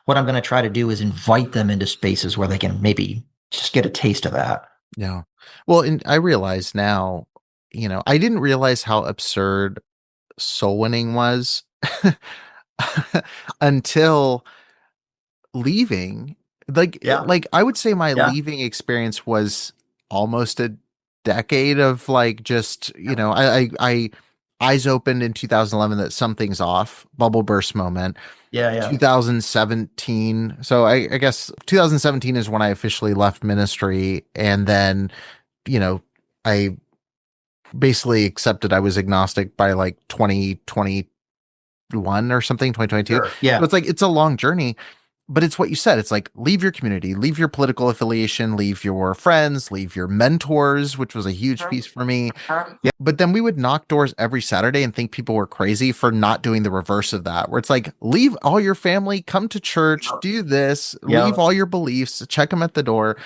What I'm going to try to do is invite them into spaces where they can maybe just get a taste of that. Yeah. Well, and I realize now, I didn't realize how absurd soul winning was until leaving. Yeah. Like I would say my Yeah. leaving experience was almost a decade of like just, eyes opened in 2011 that something's off, bubble burst moment. Yeah. 2017. So I guess 2017 is when I officially left ministry. And then, I basically accepted I was agnostic by like 2021 or something, 2022. Sure. Yeah. So it's a long journey. But it's what you said. It's like, leave your community, leave your political affiliation, leave your friends, leave your mentors, which was a huge piece for me. Yeah. But then we would knock doors every Saturday and think people were crazy for not doing the reverse of that, where it's like, leave all your family, come to church, do this, leave all your beliefs, check them at the door.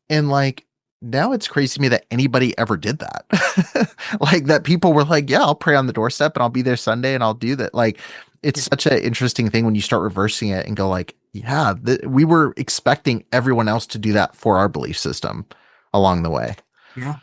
And like, now it's crazy to me that anybody ever did that. Like that people were like, yeah, I'll pray on the doorstep and I'll be there Sunday and I'll do that. Like, it's such an interesting thing when you start reversing it and go like, yeah, we were expecting everyone else to do that for our belief system along the way. Yeah.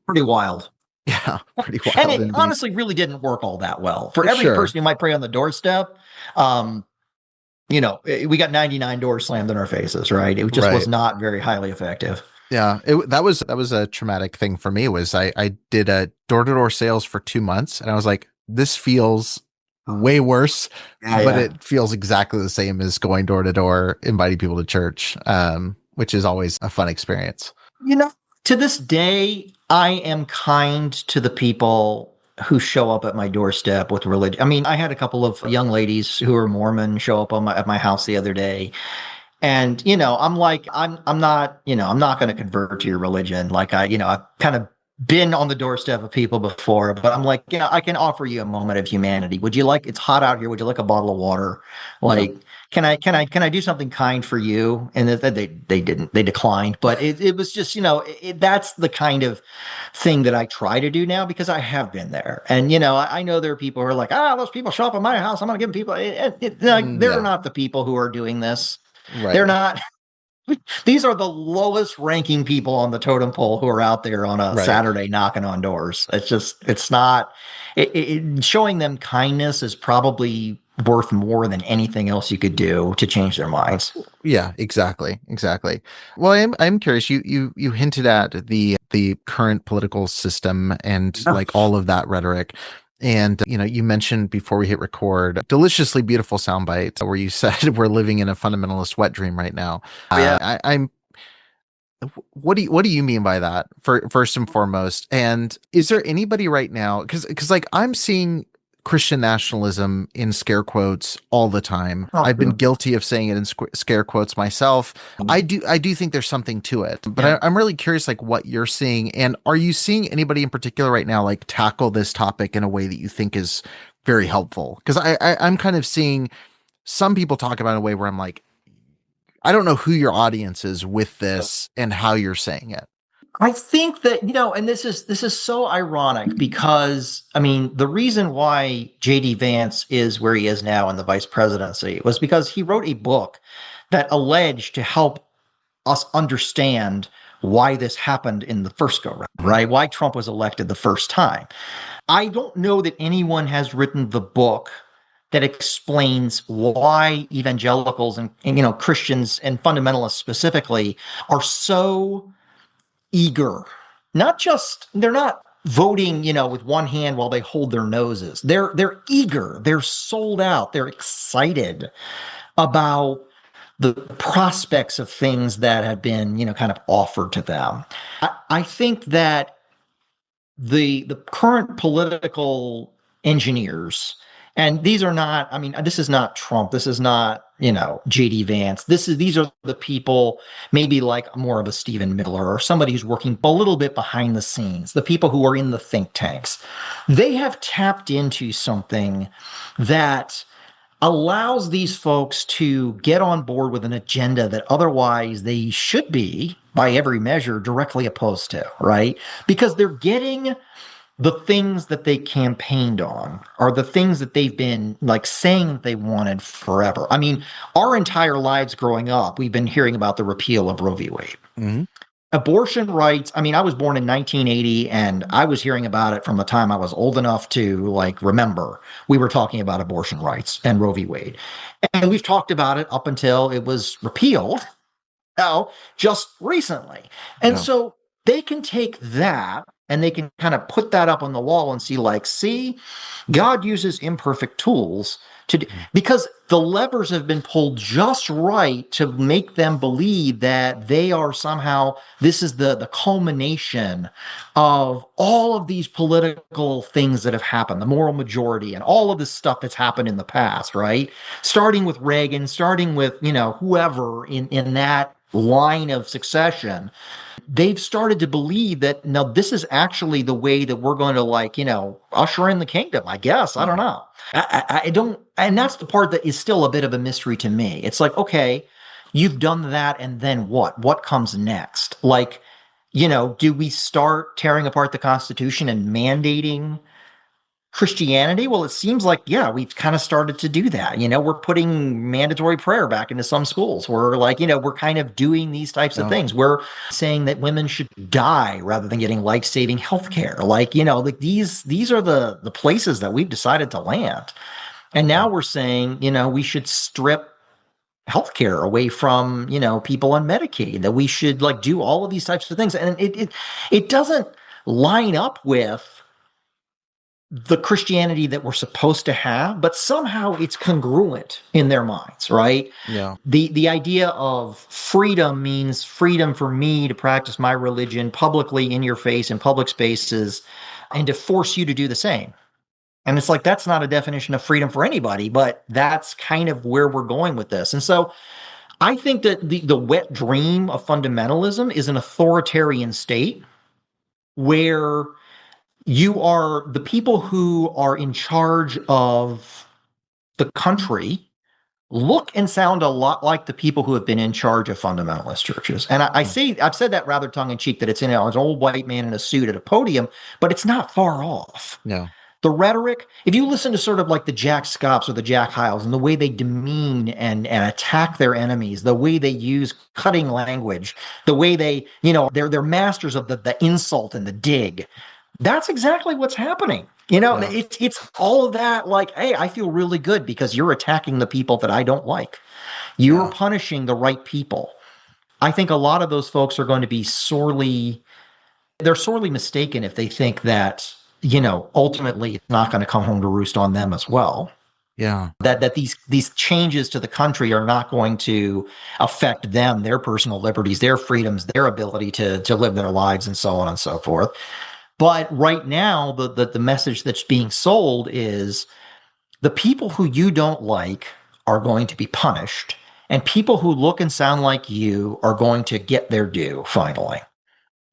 Pretty wild. Yeah, pretty wild. And it honestly really didn't work all that well. For every person who might pray on the doorstep, we got 99 doors slammed in our faces, right? It just was not very highly effective. Yeah, that was a traumatic thing for me. Was I did a door-to-door sales for 2 months, and I was like, this feels way worse, but it feels exactly the same as going door to door, inviting people to church, which is always a fun experience. To this day, I am kind to the people who show up at my doorstep with religion. I mean, I had a couple of young ladies who are Mormon show up at my house the other day. And, I'm like, I'm not going to convert to your religion. Like I've kind of been on the doorstep of people before, but I'm like, I can offer you a moment of humanity. Would you like, it's hot out here. Would you like a bottle of water? Like, can I do something kind for you? And they didn't, they declined, but it was just, that's the kind of thing that I try to do now because I have been there. And, I know there are people who are like, those people show up at my house, I'm going to give them people. They're not the people who are doing this. Right. They're not. These are the lowest ranking people on the totem pole who are out there on a Saturday knocking on doors. It's not showing them kindness is probably worth more than anything else you could do to change their minds. Yeah, exactly. Well, I'm curious. You hinted at the current political system and like all of that rhetoric. And, you mentioned before we hit record, deliciously beautiful soundbite where you said we're living in a fundamentalist wet dream right now. What do you mean by that first and foremost? And is there anybody right now? Cause like I'm seeing Christian nationalism in scare quotes all the time. I've been guilty of saying it in scare quotes myself. I do think there's something to it, but I'm really curious, like what you're seeing, and are you seeing anybody in particular right now, like tackle this topic in a way that you think is very helpful? Because I'm kind of seeing some people talk about it in a way where I'm like, I don't know who your audience is with this and how you're saying it. I think that, and this is so ironic because, I mean, the reason why J.D. Vance is where he is now in the vice presidency was because he wrote a book that alleged to help us understand why this happened in the first go round, right? Why Trump was elected the first time. I don't know that anyone has written the book that explains why evangelicals and Christians and fundamentalists specifically are so eager. They're not voting, with one hand while they hold their noses. They're eager. They're sold out. They're excited about the prospects of things that have been, kind of offered to them. I think that the current political engineers, and these are not, I mean, this is not Trump. This is not, J.D. Vance. These are the people maybe like more of a Stephen Miller or somebody who's working a little bit behind the scenes, the people who are in the think tanks. They have tapped into something that allows these folks to get on board with an agenda that otherwise they should be, by every measure, directly opposed to, right? Because they're getting the things that they campaigned on are the things that they've been like saying that they wanted forever. I mean, our entire lives growing up, we've been hearing about the repeal of Roe v. Wade. Mm-hmm. Abortion rights. I mean, I was born in 1980 and I was hearing about it from the time I was old enough to remember. We were talking about abortion rights and Roe v. Wade. And we've talked about it up until it was repealed just recently. And so they can take that and they can kind of put that up on the wall and see, like, see, God uses imperfect tools because the levers have been pulled just right to make them believe that they are somehow, this is the culmination of all of these political things that have happened, the moral majority and all of this stuff that's happened in the past, right? Starting with Reagan, starting with, whoever in that line of succession, they've started to believe that, no, this is actually the way that we're going to usher in the kingdom, I guess. I don't know. I don't, and that's the part that is still a bit of a mystery to me. It's like, okay, you've done that, and then what? What comes next? Like, do we start tearing apart the Constitution and mandating Christianity? Well, it seems like, yeah, we've kind of started to do that. We're putting mandatory prayer back into some schools. We're we're kind of doing these types of things. We're saying that women should die rather than getting life-saving health care. These are the places that we've decided to land. And now we're saying, we should strip healthcare away from, people on Medicaid, that we should do all of these types of things. And it doesn't line up with the Christianity that we're supposed to have, but somehow it's congruent in their minds, right? Yeah. The idea of freedom means freedom for me to practice my religion publicly, in your face, in public spaces, and to force you to do the same. And it's like, that's not a definition of freedom for anybody, but that's kind of where we're going with this. And so I think that the wet dream of fundamentalism is an authoritarian state where you are the people who are in charge of the country look and sound a lot like the people who have been in charge of fundamentalist churches. And I've said that rather tongue in cheek, that it's, it's an old white man in a suit at a podium, but it's not far off. No. The rhetoric, if you listen to sort of like the Jack Scopps or the Jack Hyles and the way they demean and attack their enemies, the way they use cutting language, the way they, they're masters of the insult and the dig. That's exactly what's happening. It's all of that, like, hey, I feel really good because you're attacking the people that I don't like. You're punishing the right people. I think a lot of those folks are going to be sorely mistaken if they think that, ultimately it's not going to come home to roost on them as well. Yeah. That these changes to the country are not going to affect them, their personal liberties, their freedoms, their ability to live their lives, and so on and so forth. But right now, the message that's being sold is the people who you don't like are going to be punished, and people who look and sound like you are going to get their due finally.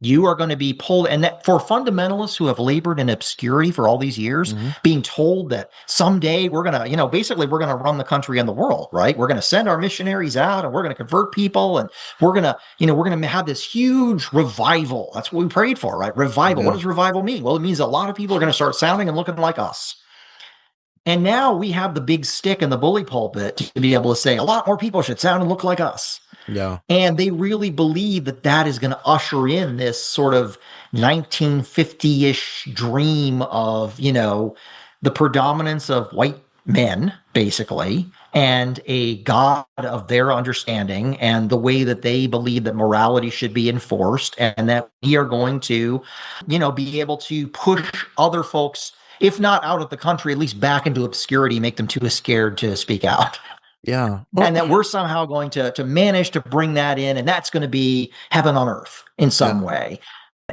You are going to be pulled, and that for fundamentalists who have labored in obscurity for all these years, being told that someday we're going to, basically we're going to run the country and the world, right? We're going to send our missionaries out and we're going to convert people and we're going to, we're going to have this huge revival. That's what we prayed for, right? Revival. Yeah. What does revival mean? Well, it means a lot of people are going to start sounding and looking like us. And now we have the big stick in the bully pulpit to be able to say a lot more people should sound and look like us. Yeah. And they really believe that is going to usher in this sort of 1950-ish dream of, the predominance of white men, basically, and a God of their understanding and the way that they believe that morality should be enforced, and that we are going to, be able to push other folks, if not out of the country, at least back into obscurity, make them too scared to speak out. Yeah. Well, and that we're somehow going to manage to bring that in, and that's going to be heaven on earth in some way.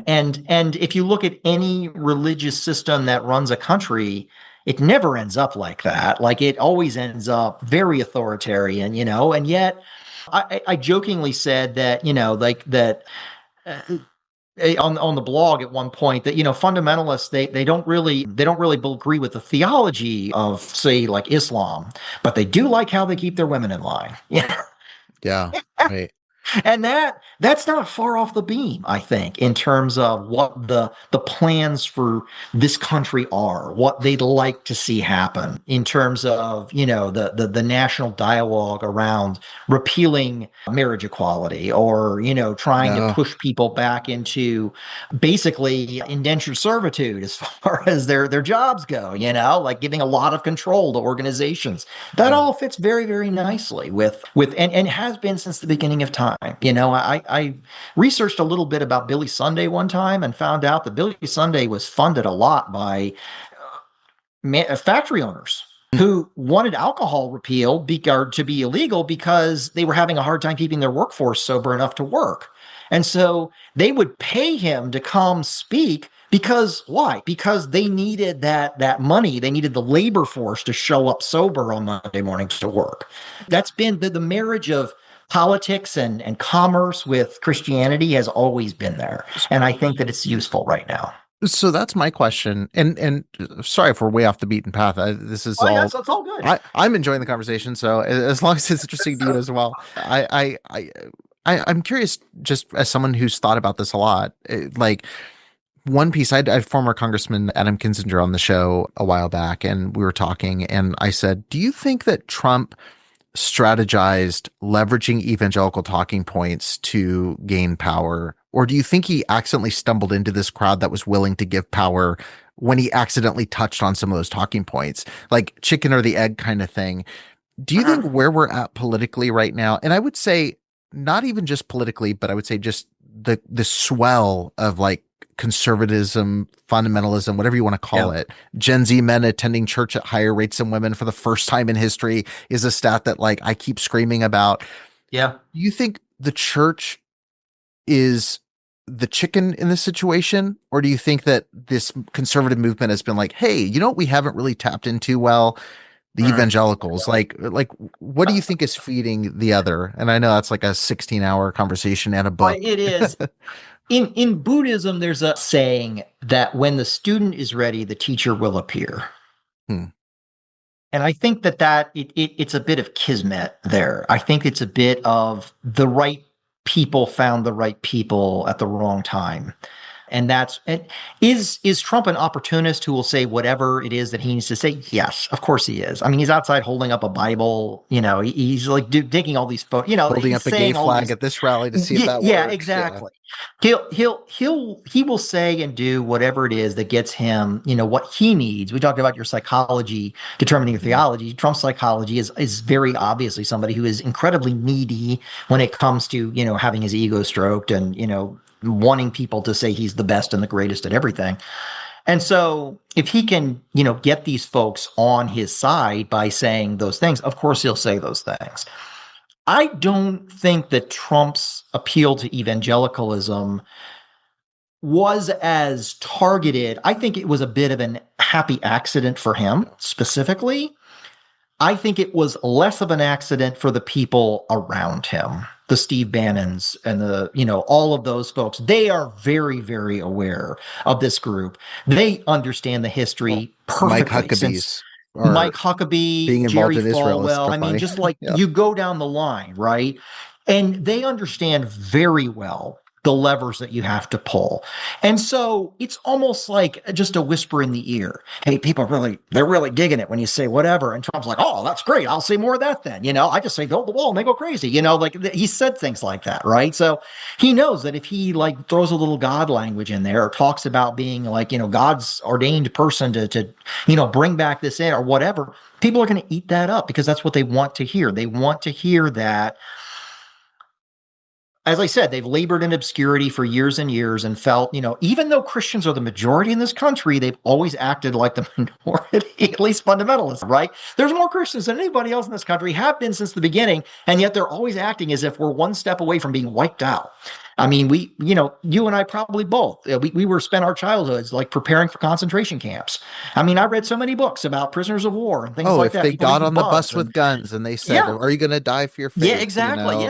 And if you look at any religious system that runs a country, it never ends up like that. Like, it always ends up very authoritarian, and yet I jokingly said that, on the blog at one point that, fundamentalists, they don't really agree with the theology of, say, like Islam, but they do like how they keep their women in line. Yeah. Right. And that's not far off the beam, I think, in terms of what the plans for this country are, what they'd like to see happen in terms of, the national dialogue around repealing marriage equality, or, trying to push people back into basically indentured servitude as far as their jobs go, like giving a lot of control to organizations. That all fits very, very nicely with and has been since the beginning of time. I researched a little bit about Billy Sunday one time and found out that Billy Sunday was funded a lot by factory owners who wanted alcohol repealed to be illegal because they were having a hard time keeping their workforce sober enough to work. And so they would pay him to come speak because why? Because they needed that money. They needed the labor force to show up sober on Monday mornings to work. That's been the marriage of politics and commerce with Christianity has always been there. And I think that it's useful right now. So that's my question, and sorry if we're way off the beaten path. This is it's all good. I'm enjoying the conversation, so as long as it's interesting to you as well. I'm curious, just as someone who's thought about this a lot. Like one piece, I had former Congressman Adam Kinzinger on the show a while back, and we were talking, and I said, "Do you think that Trump strategized leveraging evangelical talking points to gain power? Or do you think he accidentally stumbled into this crowd that was willing to give power when he accidentally touched on some of those talking points, like chicken or the egg kind of thing?" Do you think where we're at politically right now, and I would say not even just politically, but I would say just the swell of like conservatism, fundamentalism, whatever you want to call it, Gen Z men attending church at higher rates than women for the first time in history is a stat that like I keep screaming about. Yeah. Do you think the church is the chicken in this situation? Or do you think that this conservative movement has been like, hey, you know what we haven't really tapped into well? The evangelicals, like what do you think is feeding the other? And I know that's like a 16-hour conversation and a book. It is. In Buddhism, there's a saying that when the student is ready, the teacher will appear. And I think that it's a bit of kismet there. I think it's a bit of the right people found the right people at the wrong time. And is Trump an opportunist who will say whatever it is that he needs to say? Yes, of course he is. I mean, he's outside holding up a Bible, he's like digging all these photos, holding up a gay flag at this rally to see if that works. Yeah, exactly. Yeah. He will say and do whatever it is that gets him, what he needs. We talked about your psychology determining your theology. Trump's psychology is very obviously somebody who is incredibly needy when it comes to, having his ego stroked and, wanting people to say he's the best and the greatest at everything. And so if he can, get these folks on his side by saying those things, of course he'll say those things. I don't think that Trump's appeal to evangelicalism was as targeted. I think it was a bit of an happy accident for him specifically. I think it was less of an accident for the people around him, the Steve Bannons and all of those folks. They are very, very aware of this group. They understand the history perfectly. Mike Huckabee, being involved in Israel. I mean, just like you go down the line, right? And they understand very well the levers that you have to pull. And so it's almost like just a whisper in the ear. Hey, they're really digging it when you say whatever. And Trump's like, oh, that's great. I'll say more of that then. I just say build the wall and they go crazy. He said things like that, right? So he knows that if he like throws a little God language in there or talks about being like, God's ordained person to bring back this in or whatever, people are going to eat that up because that's what they want to hear. They want to hear that. As I said, they've labored in obscurity for years and years and felt, even though Christians are the majority in this country, they've always acted like the minority, at least fundamentalists, right? There's more Christians than anybody else in this country, have been since the beginning, and yet they're always acting as if we're one step away from being wiped out. I mean, you and I probably both, we spent our childhoods like preparing for concentration camps. I mean, I read so many books about prisoners of war and things like that. Oh, if they got on the bus with guns and they said, are you going to die for your faith? Yeah, exactly.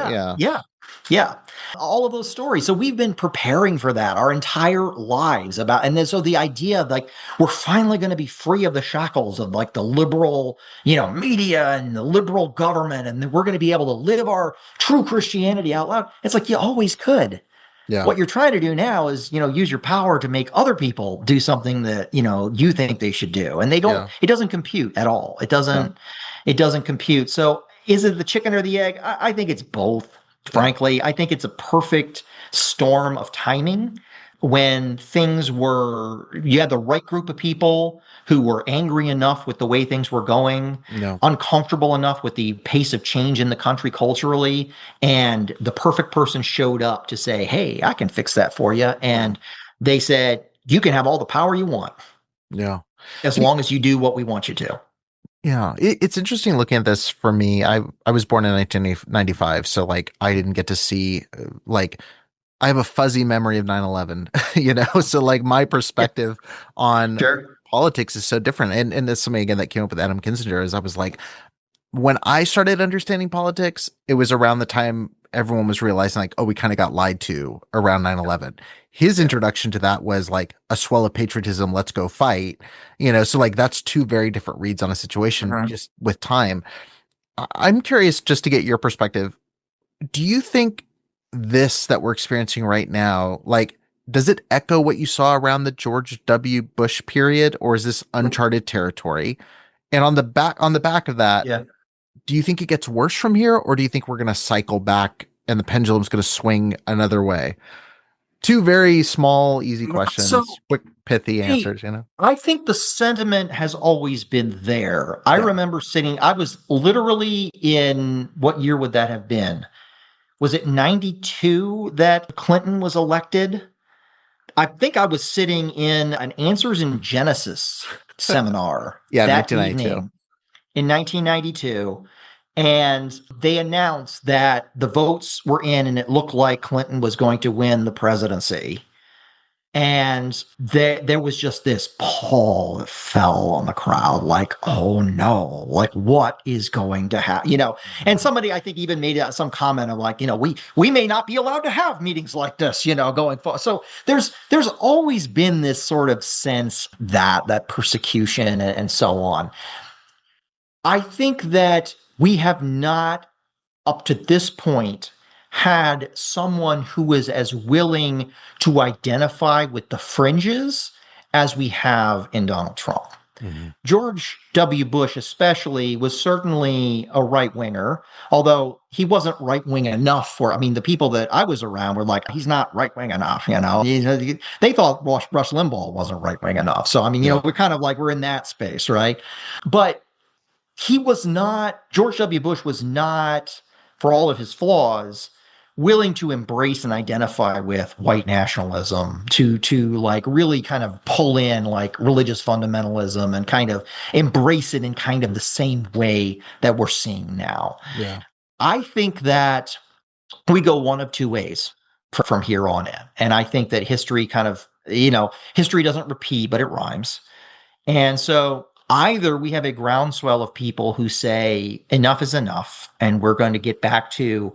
Yeah. All of those stories. So we've been preparing for that our entire lives so the idea of like, we're finally going to be free of the shackles of like the liberal, media and the liberal government. And we're going to be able to live our true Christianity out loud. It's like, you always could. Yeah. What you're trying to do now is, use your power to make other people do something that, you think they should do. And they don't, it doesn't compute at all. It doesn't compute. So is it the chicken or the egg? I think it's both. Frankly, I think it's a perfect storm of timing. when you had the right group of people who were angry enough with the way things were going, uncomfortable enough with the pace of change in the country culturally, and the perfect person showed up to say, hey, I can fix that for you. And they said, you can have all the power you want. Yeah. As long as you do what we want you to. Yeah, it's interesting looking at this for me. I was born in 1995, so like I didn't get to see like I have a fuzzy memory of 9/11, so like my perspective on politics is so different. And that's something again that came up with Adam Kinzinger is I was like, when I started understanding politics, it was around the time everyone was realizing like, oh, we kind of got lied to around 9/11. His introduction to that was like a swell of patriotism, let's go fight. So like that's two very different reads on a situation just with time. I'm curious just to get your perspective. Do you think this that we're experiencing right now, like, does it echo what you saw around the George W. Bush period, or is this uncharted territory? And on the back of that, do you think it gets worse from here, or do you think we're going to cycle back and the pendulum's going to swing another way? Two very small, easy questions, quick, pithy answers, I think the sentiment has always been there. I remember I was literally in, what year would that have been? Was it 92 that Clinton was elected? I think I was sitting in an Answers in Genesis seminar that evening in 1992. And they announced that the votes were in and it looked like Clinton was going to win the presidency. And there was just this pall that fell on the crowd, like, oh no, like what is going to happen? And somebody I think even made some comment of like, we may not be allowed to have meetings like this, going forward. So there's always been this sort of sense that persecution and so on. I think that we have not, up to this point, had someone who was as willing to identify with the fringes as we have in Donald Trump. George W. Bush especially was certainly a right-winger, although he wasn't right-wing enough the people that I was around were like, he's not right-wing enough, They thought Rush Limbaugh wasn't right-wing enough. So, we're kind of like, we're in that space, right? But George W. Bush was not, for all of his flaws, willing to embrace and identify with white nationalism, to like really kind of pull in like religious fundamentalism and kind of embrace it in kind of the same way that we're seeing now. Yeah. I think that we go one of two ways from here on in. And I think that history history doesn't repeat, but it rhymes. And so either we have a groundswell of people who say enough is enough, and we're going to get back to,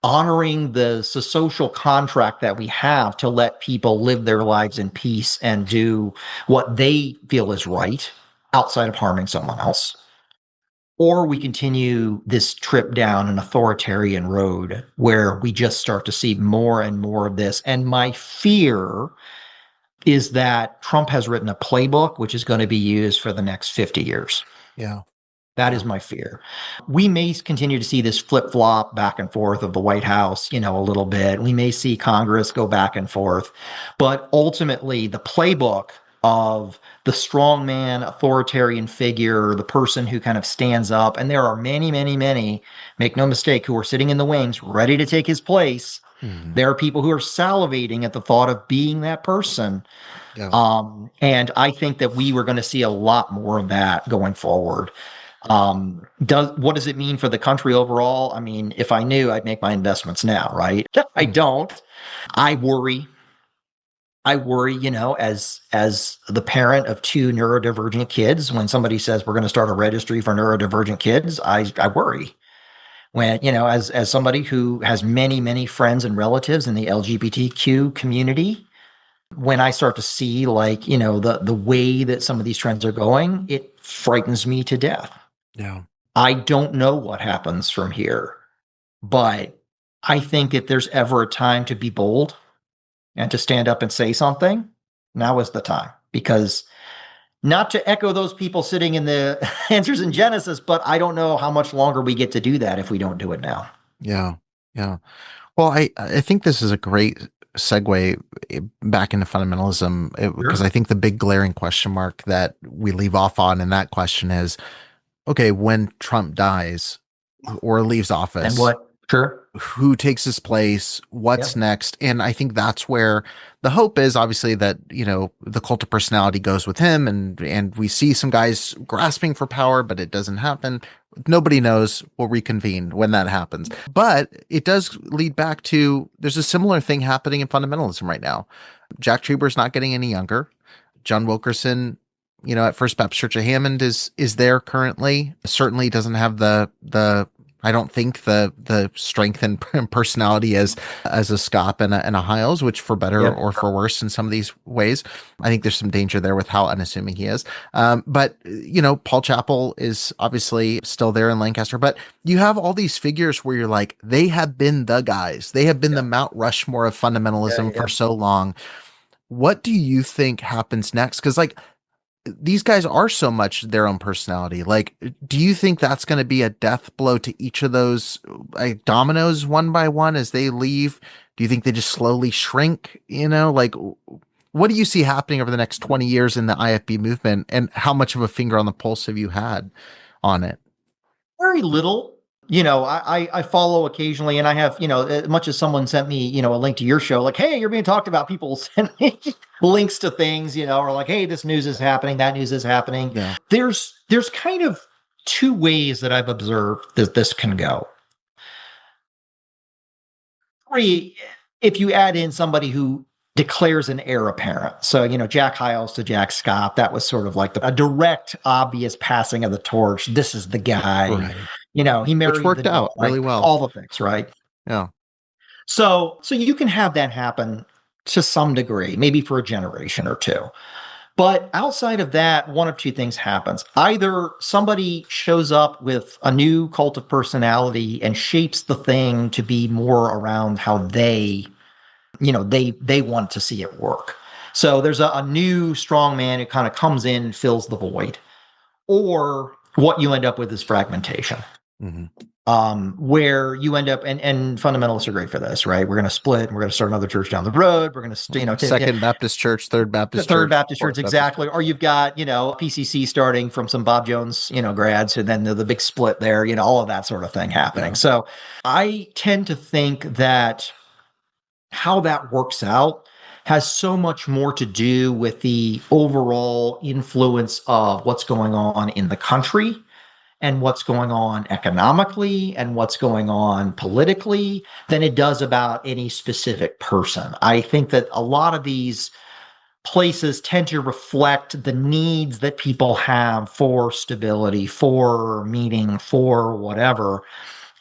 honoring the social contract that we have to let people live their lives in peace and do what they feel is right outside of harming someone else. Or we continue this trip down an authoritarian road where we just start to see more and more of this. And my fear is that Trump has written a playbook which is going to be used for the next 50 years. Yeah. That is my fear. We may continue to see this flip-flop back and forth of the White House, a little bit. We may see Congress go back and forth. But ultimately, the playbook of the strongman authoritarian figure, the person who kind of stands up, and there are many, many, many, make no mistake, who are sitting in the wings ready to take his place. There are people who are salivating at the thought of being that person. Yeah. And I think that we were going to see a lot more of that going forward. What does it mean for the country overall? If I knew, I'd make my investments now, right? I don't. I worry, as the parent of two neurodivergent kids, when somebody says we're going to start a registry for neurodivergent kids, I worry. When, as somebody who has many, many friends and relatives in the LGBTQ community, when I start to see the way that some of these trends are going, it frightens me to death. Yeah. I don't know what happens from here, but I think if there's ever a time to be bold and to stand up and say something, now is the time. Because not to echo those people sitting in the Answers in Genesis, but I don't know how much longer we get to do that if we don't do it now. Yeah. Yeah. Well, I think this is a great segue back into fundamentalism, because I think the big glaring question mark that we leave off on in that question is, okay, when Trump dies or leaves office, and what? Sure. Who takes his place? What's next? And I think that's where the hope is, obviously, that, you know, the cult of personality goes with him, and we see some guys grasping for power, but it doesn't happen. Nobody knows. We'll reconvene when that happens. But it does lead back to, there's a similar thing happening in fundamentalism right now. Jack Trieber's not getting any younger. John Wilkerson, you know, at First Baptist Church of Hammond is there currently. Certainly doesn't have the I don't think the strength and personality as a Scott and a Hiles, which for better or for worse in some of these ways. I think there's some danger there with how unassuming he is. But, you know, Paul Chappell is obviously still there in Lancaster, but you have all these figures where you're like, they have been the guys. They have been the Mount Rushmore of fundamentalism for so long. What do you think happens next? Because, like, these guys are so much their own personality. Like, do you think that's going to be a death blow to each of those, like, dominoes one by one as they leave? Do you think they just slowly shrink? You know, like, what do you see happening over the next 20 years in the IFB movement, and how much of a finger on the pulse have you had on it? Very little. You know, I follow occasionally, and I have, you know, as much as someone sent me, you know, a link to your show, like, hey, you're being talked about, people send me links to things, you know, or like, hey, this news is happening, that news is happening. Yeah. There's kind of two ways that I've observed that this can go. Three, if you add in somebody who declares an heir apparent. So, you know, Jack Hiles to Jack Scott, that was sort of like a direct, obvious passing of the torch. This is the guy. Right. You know, he married, which worked out really well. All the things, right? Yeah. So you can have that happen to some degree, maybe for a generation or two. But outside of that, one of two things happens. Either somebody shows up with a new cult of personality and shapes the thing to be more around how they, you know, they want to see it work. So there's a new strong man who kind of comes in and fills the void. Or what you end up with is fragmentation. Mm-hmm. Where you end up, and fundamentalists are great for this, right? We're going to split, and we're going to start another church down the road. We're going to, you know, Second Baptist Church, Third Baptist Church. Third Baptist Church, exactly. Or you've got, you know, PCC starting from some Bob Jones, you know, grads, and then the big split there, you know, all of that sort of thing happening. Yeah. So I tend to think that how that works out has so much more to do with the overall influence of what's going on in the country and what's going on economically and what's going on politically than it does about any specific person. I think that a lot of these places tend to reflect the needs that people have for stability, for meaning, for whatever.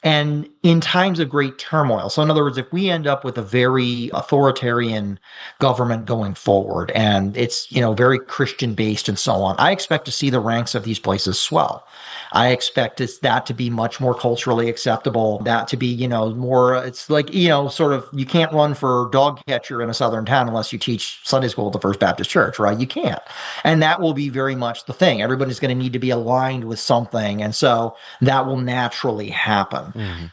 And in times of great turmoil. So in other words, if we end up with a very authoritarian government going forward, and it's, you know, very Christian based and so on, I expect to see the ranks of these places swell. I expect that to be much more culturally acceptable, that to be, you know, more, it's like, you know, sort of, you can't run for dog catcher in a southern town unless you teach Sunday school at the First Baptist Church, right? You can't. And that will be very much the thing. Everybody's going to need to be aligned with something. And so that will naturally happen. Mm-hmm.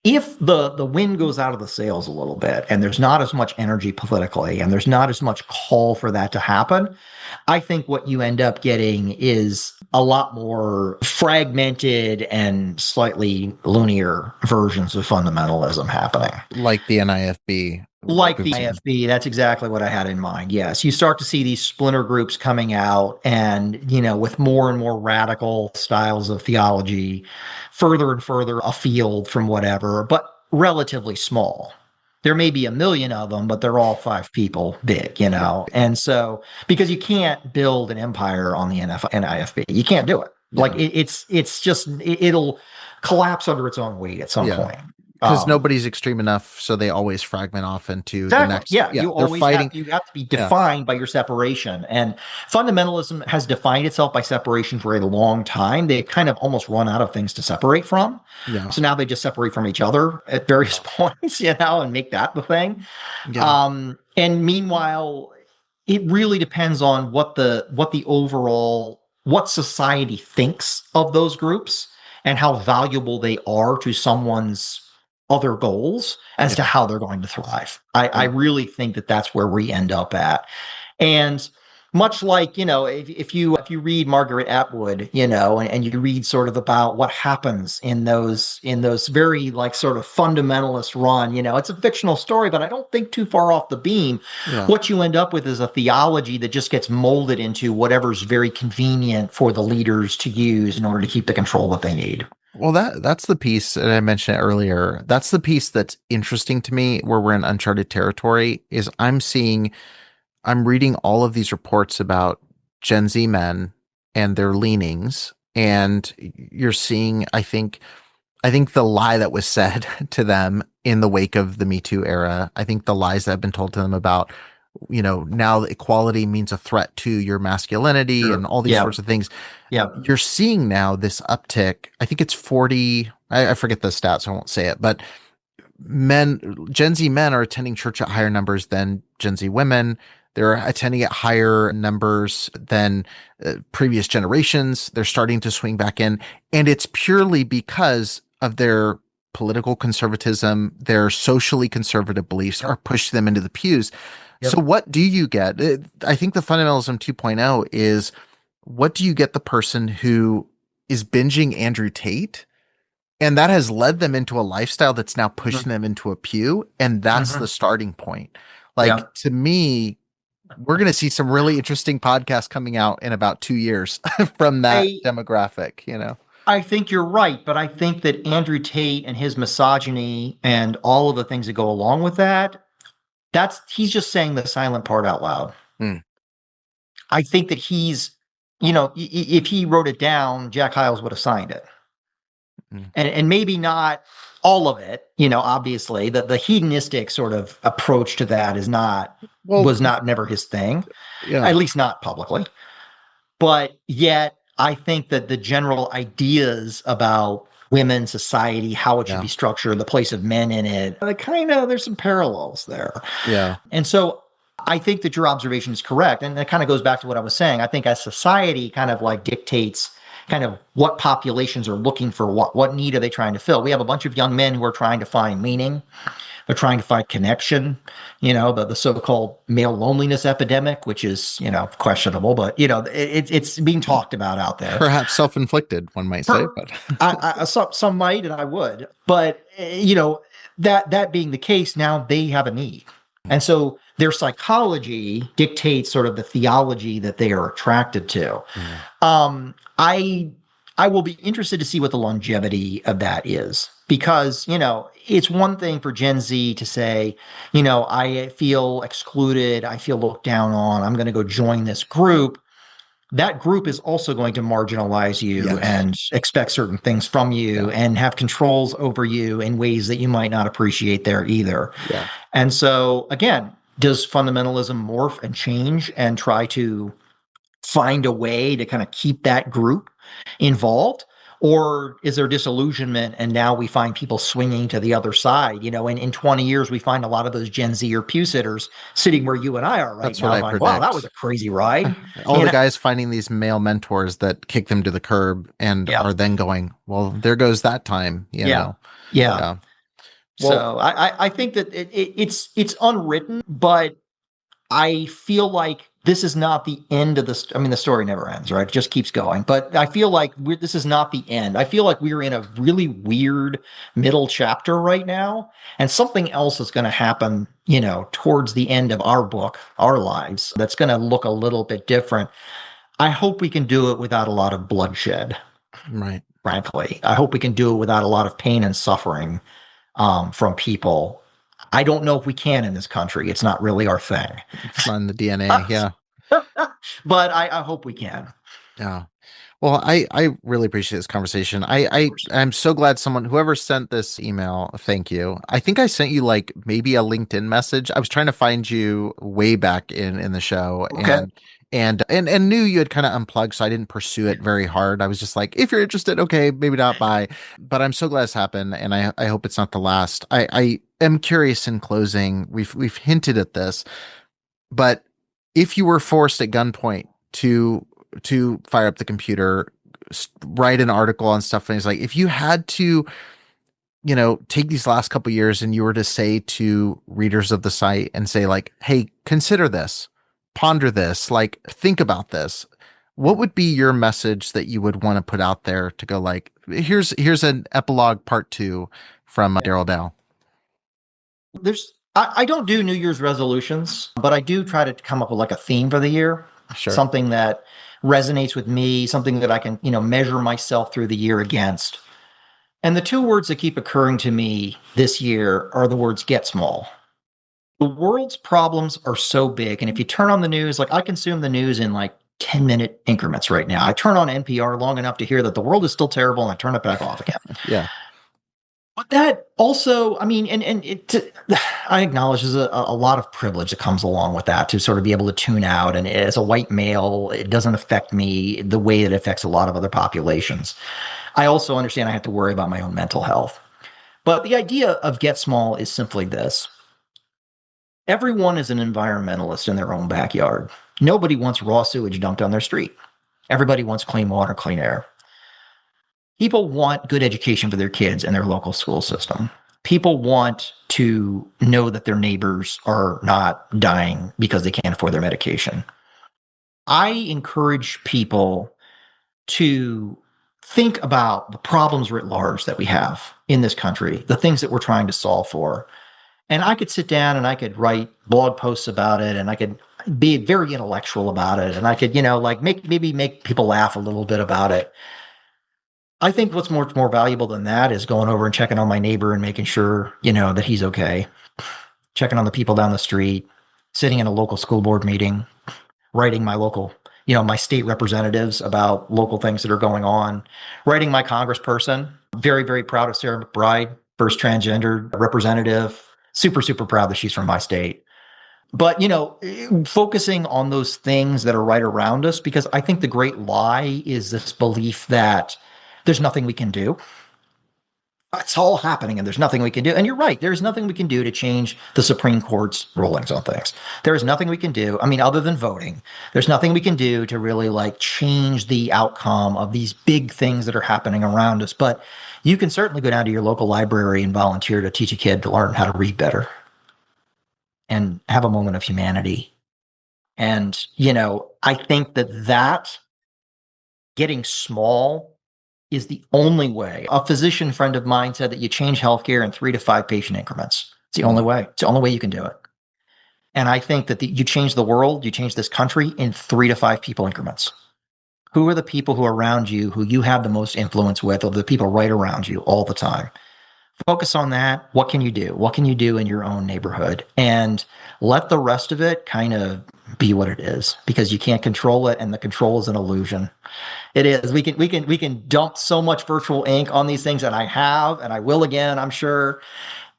If the wind goes out of the sails a little bit and there's not as much energy politically and there's not as much call for that to happen, I think what you end up getting is a lot more fragmented and slightly loonier versions of fundamentalism happening. Like the NIFB. Like the IFB, that's exactly what I had in mind. Yes, you start to see these splinter groups coming out and, you know, with more and more radical styles of theology, further and further afield from whatever, but relatively small. There may be 1 million of them, but they're all 5 people big, you know? And so, because you can't build an empire on the NIFB, you can't do it. Yeah. Like it's just, it'll collapse under its own weight at some point. Because nobody's extreme enough, so they always fragment off into the next. Yeah, you always have to be defined by your separation. And fundamentalism has defined itself by separation for a long time. They kind of almost run out of things to separate from. Yeah. So now they just separate from each other at various points, you know, and make that the thing. Yeah. And meanwhile, it really depends on what society thinks of those groups and how valuable they are to someone's other goals as to how they're going to thrive. I really think that that's where we end up at. And much like, if you read Margaret Atwood, and you read sort of about what happens in those very like sort of fundamentalist run, it's a fictional story, but I don't think too far off the beam. Yeah. What you end up with is a theology that just gets molded into whatever's very convenient for the leaders to use in order to keep the control that they need. Well, that's the piece, and I mentioned it earlier. That's the piece that's interesting to me, where we're in uncharted territory. Is I'm reading all of these reports about Gen Z men and their leanings, and you're seeing, I think the lie that was said to them in the wake of the Me Too era, I think the lies that have been told to them about, now equality means a threat to your masculinity and all these sorts of things. Yeah. You're seeing now this uptick. I think it's 40, I forget the stats, so I won't say it, but Gen Z men are attending church at higher numbers than Gen Z women. They're attending at higher numbers than previous generations. They're starting to swing back in. And it's purely because of their political conservatism, their socially conservative beliefs are pushing them into the pews. Yep. So what do you get? I think the Fundamentalism 2.0 is, what do you get the person who is binging Andrew Tate? And that has led them into a lifestyle that's now pushing them into a pew. And that's the starting point. Like, to me, we're going to see some really interesting podcasts coming out in about 2 years from that demographic, I think you're right, but I think that Andrew Tate and his misogyny and all of the things that go along with that, he's just saying the silent part out loud. I think that he's, if he wrote it down, Jack Hyles would have signed it. And maybe not all of it, obviously the hedonistic sort of approach to that was never his thing, at least not publicly. But yet I think that the general ideas about women, society, how it should be structured, the place of men in it, there's some parallels there. Yeah. And so I think that your observation is correct. And it kind of goes back to what I was saying. I think as society kind of like dictates kind of what populations are looking for, what need are they trying to fill. We have a bunch of young men who are trying to find meaning. They're trying to find connection, the so-called male loneliness epidemic, which is, questionable, but, it's being talked about out there. Perhaps self-inflicted, one might say, but some might, and I would, but, that being the case, now they have a need. And so their psychology dictates sort of the theology that they are attracted to. I will be interested to see what the longevity of that is, because, it's one thing for Gen Z to say, I feel excluded, I feel looked down on, I'm going to go join this group. That group is also going to marginalize you and expect certain things from you and have controls over you in ways that you might not appreciate there either. Yeah. And so, again, does fundamentalism morph and change and try to find a way to kind of keep that group involved? Or is there disillusionment and now we find people swinging to the other side? In 20 years, we find a lot of those Gen Z or pew sitters sitting where you and I are right now. Going, wow, that was a crazy ride. All the guys finding these male mentors that kick them to the curb and are then going, well, there goes that time. Yeah. Well, so I think that it's unwritten, but I feel like this is not the end of this. I mean, the story never ends, right? It just keeps going. But I feel like this is not the end. I feel like we're in a really weird middle chapter right now. And something else is going to happen, towards the end of our book, our lives, that's going to look a little bit different. I hope we can do it without a lot of bloodshed. Right. Frankly, I hope we can do it without a lot of pain and suffering from people. I don't know if we can in this country. It's not really our thing. It's not in the DNA, yeah. But I hope we can. Yeah. Well, I really appreciate this conversation. I'm so glad whoever sent this email, thank you. I think I sent you like maybe a LinkedIn message. I was trying to find you way back in the show. Okay. And knew you had kind of unplugged, so I didn't pursue it very hard. I was just like, if you're interested, okay, maybe not, bye. But I'm so glad this happened, and I hope it's not the last. I am curious in closing. We've hinted at this, but if you were forced at gunpoint to fire up the computer, write an article on stuff, and it's like, if you had to take these last couple years and you were to say to readers of the site and say like, hey, consider this, ponder this, like think about this, what would be your message that you would want to put out there to go like, here's an epilogue part 2 from Daryl Dao? I don't do New Year's resolutions, but I do try to come up with like a theme for the year. Sure. Something that resonates with me, something that I can, measure myself through the year against. And the 2 words that keep occurring to me this year are the words get small. The world's problems are so big. And if you turn on the news, like I consume the news in like 10-minute increments right now. I turn on NPR long enough to hear that the world is still terrible and I turn it back off again. Yeah. But that also, I mean, I acknowledge there's a lot of privilege that comes along with that to sort of be able to tune out. And as a white male, it doesn't affect me the way that it affects a lot of other populations. I also understand I have to worry about my own mental health. But the idea of get small is simply this. Everyone is an environmentalist in their own backyard. Nobody wants raw sewage dumped on their street. Everybody wants clean water, clean air. People want good education for their kids in their local school system. People want to know that their neighbors are not dying because they can't afford their medication. I encourage people to think about the problems writ large that we have in this country, the things that we're trying to solve for. And I could sit down and I could write blog posts about it, and I could be very intellectual about it, and I could, maybe make people laugh a little bit about it. I think what's much more valuable than that is going over and checking on my neighbor and making sure, that he's okay. Checking on the people down the street, sitting in a local school board meeting, writing my local, my state representatives about local things that are going on, writing my congressperson. Very, very proud of Sarah McBride, first transgender representative. Super, super proud that she's from my state. But, focusing on those things that are right around us, because I think the great lie is this belief that there's nothing we can do. It's all happening and there's nothing we can do. And you're right. There's nothing we can do to change the Supreme Court's rulings on things. There is nothing we can do. I mean, other than voting, there's nothing we can do to really change the outcome of these big things that are happening around us. But you can certainly go down to your local library and volunteer to teach a kid to learn how to read better and have a moment of humanity. And, I think that getting small is the only way. A physician friend of mine said that you change healthcare in 3 to 5 patient increments. It's the only way. It's the only way you can do it. And I think that you change the world, you change this country in 3 to 5 people increments. Who are the people who are around you, who you have the most influence with, or the people right around you all the time? Focus on that. What can you do? What can you do in your own neighborhood? And let the rest of it kind of be what it is, because you can't control it, and the control is an illusion. It is. We can dump so much virtual ink on these things, and I have, and I will again, I'm sure.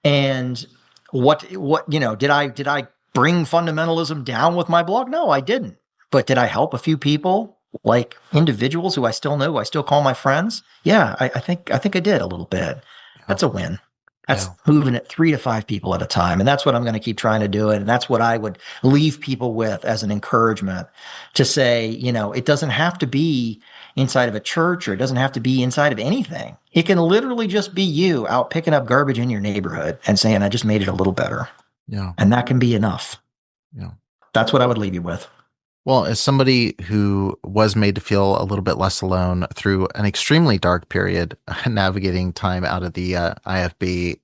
And what did I bring fundamentalism down with my blog? No, I didn't. But did I help a few people, like individuals who I still know, who I still call my friends? Yeah, I think I did a little bit. That's a win. That's moving it 3 to 5 people at a time. And that's what I'm going to keep trying to do it. And that's what I would leave people with as an encouragement to say, it doesn't have to be inside of a church, or it doesn't have to be inside of anything. It can literally just be you out picking up garbage in your neighborhood and saying, I just made it a little better. Yeah. And that can be enough. Yeah. That's what I would leave you with. Well, as somebody who was made to feel a little bit less alone through an extremely dark period, navigating time out of the IFB,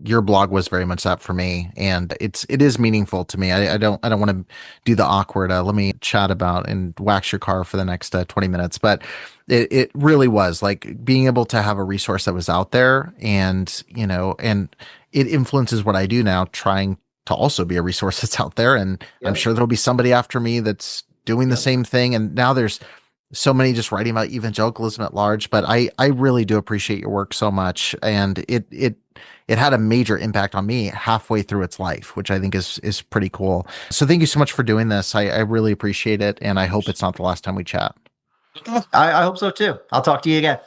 your blog was very much that for me, and it is meaningful to me. I don't want to do the awkward. Let me chat about and wax your car for the next 20 minutes, but it really was like being able to have a resource that was out there, and and it influences what I do now, trying to also be a resource that's out there. And I'm sure there'll be somebody after me that's doing the same thing. And now there's so many just writing about evangelicalism at large, but I really do appreciate your work so much. And it had a major impact on me halfway through its life, which I think is pretty cool. So thank you so much for doing this. I really appreciate it. And I hope it's not the last time we chat. I hope so too. I'll talk to you again.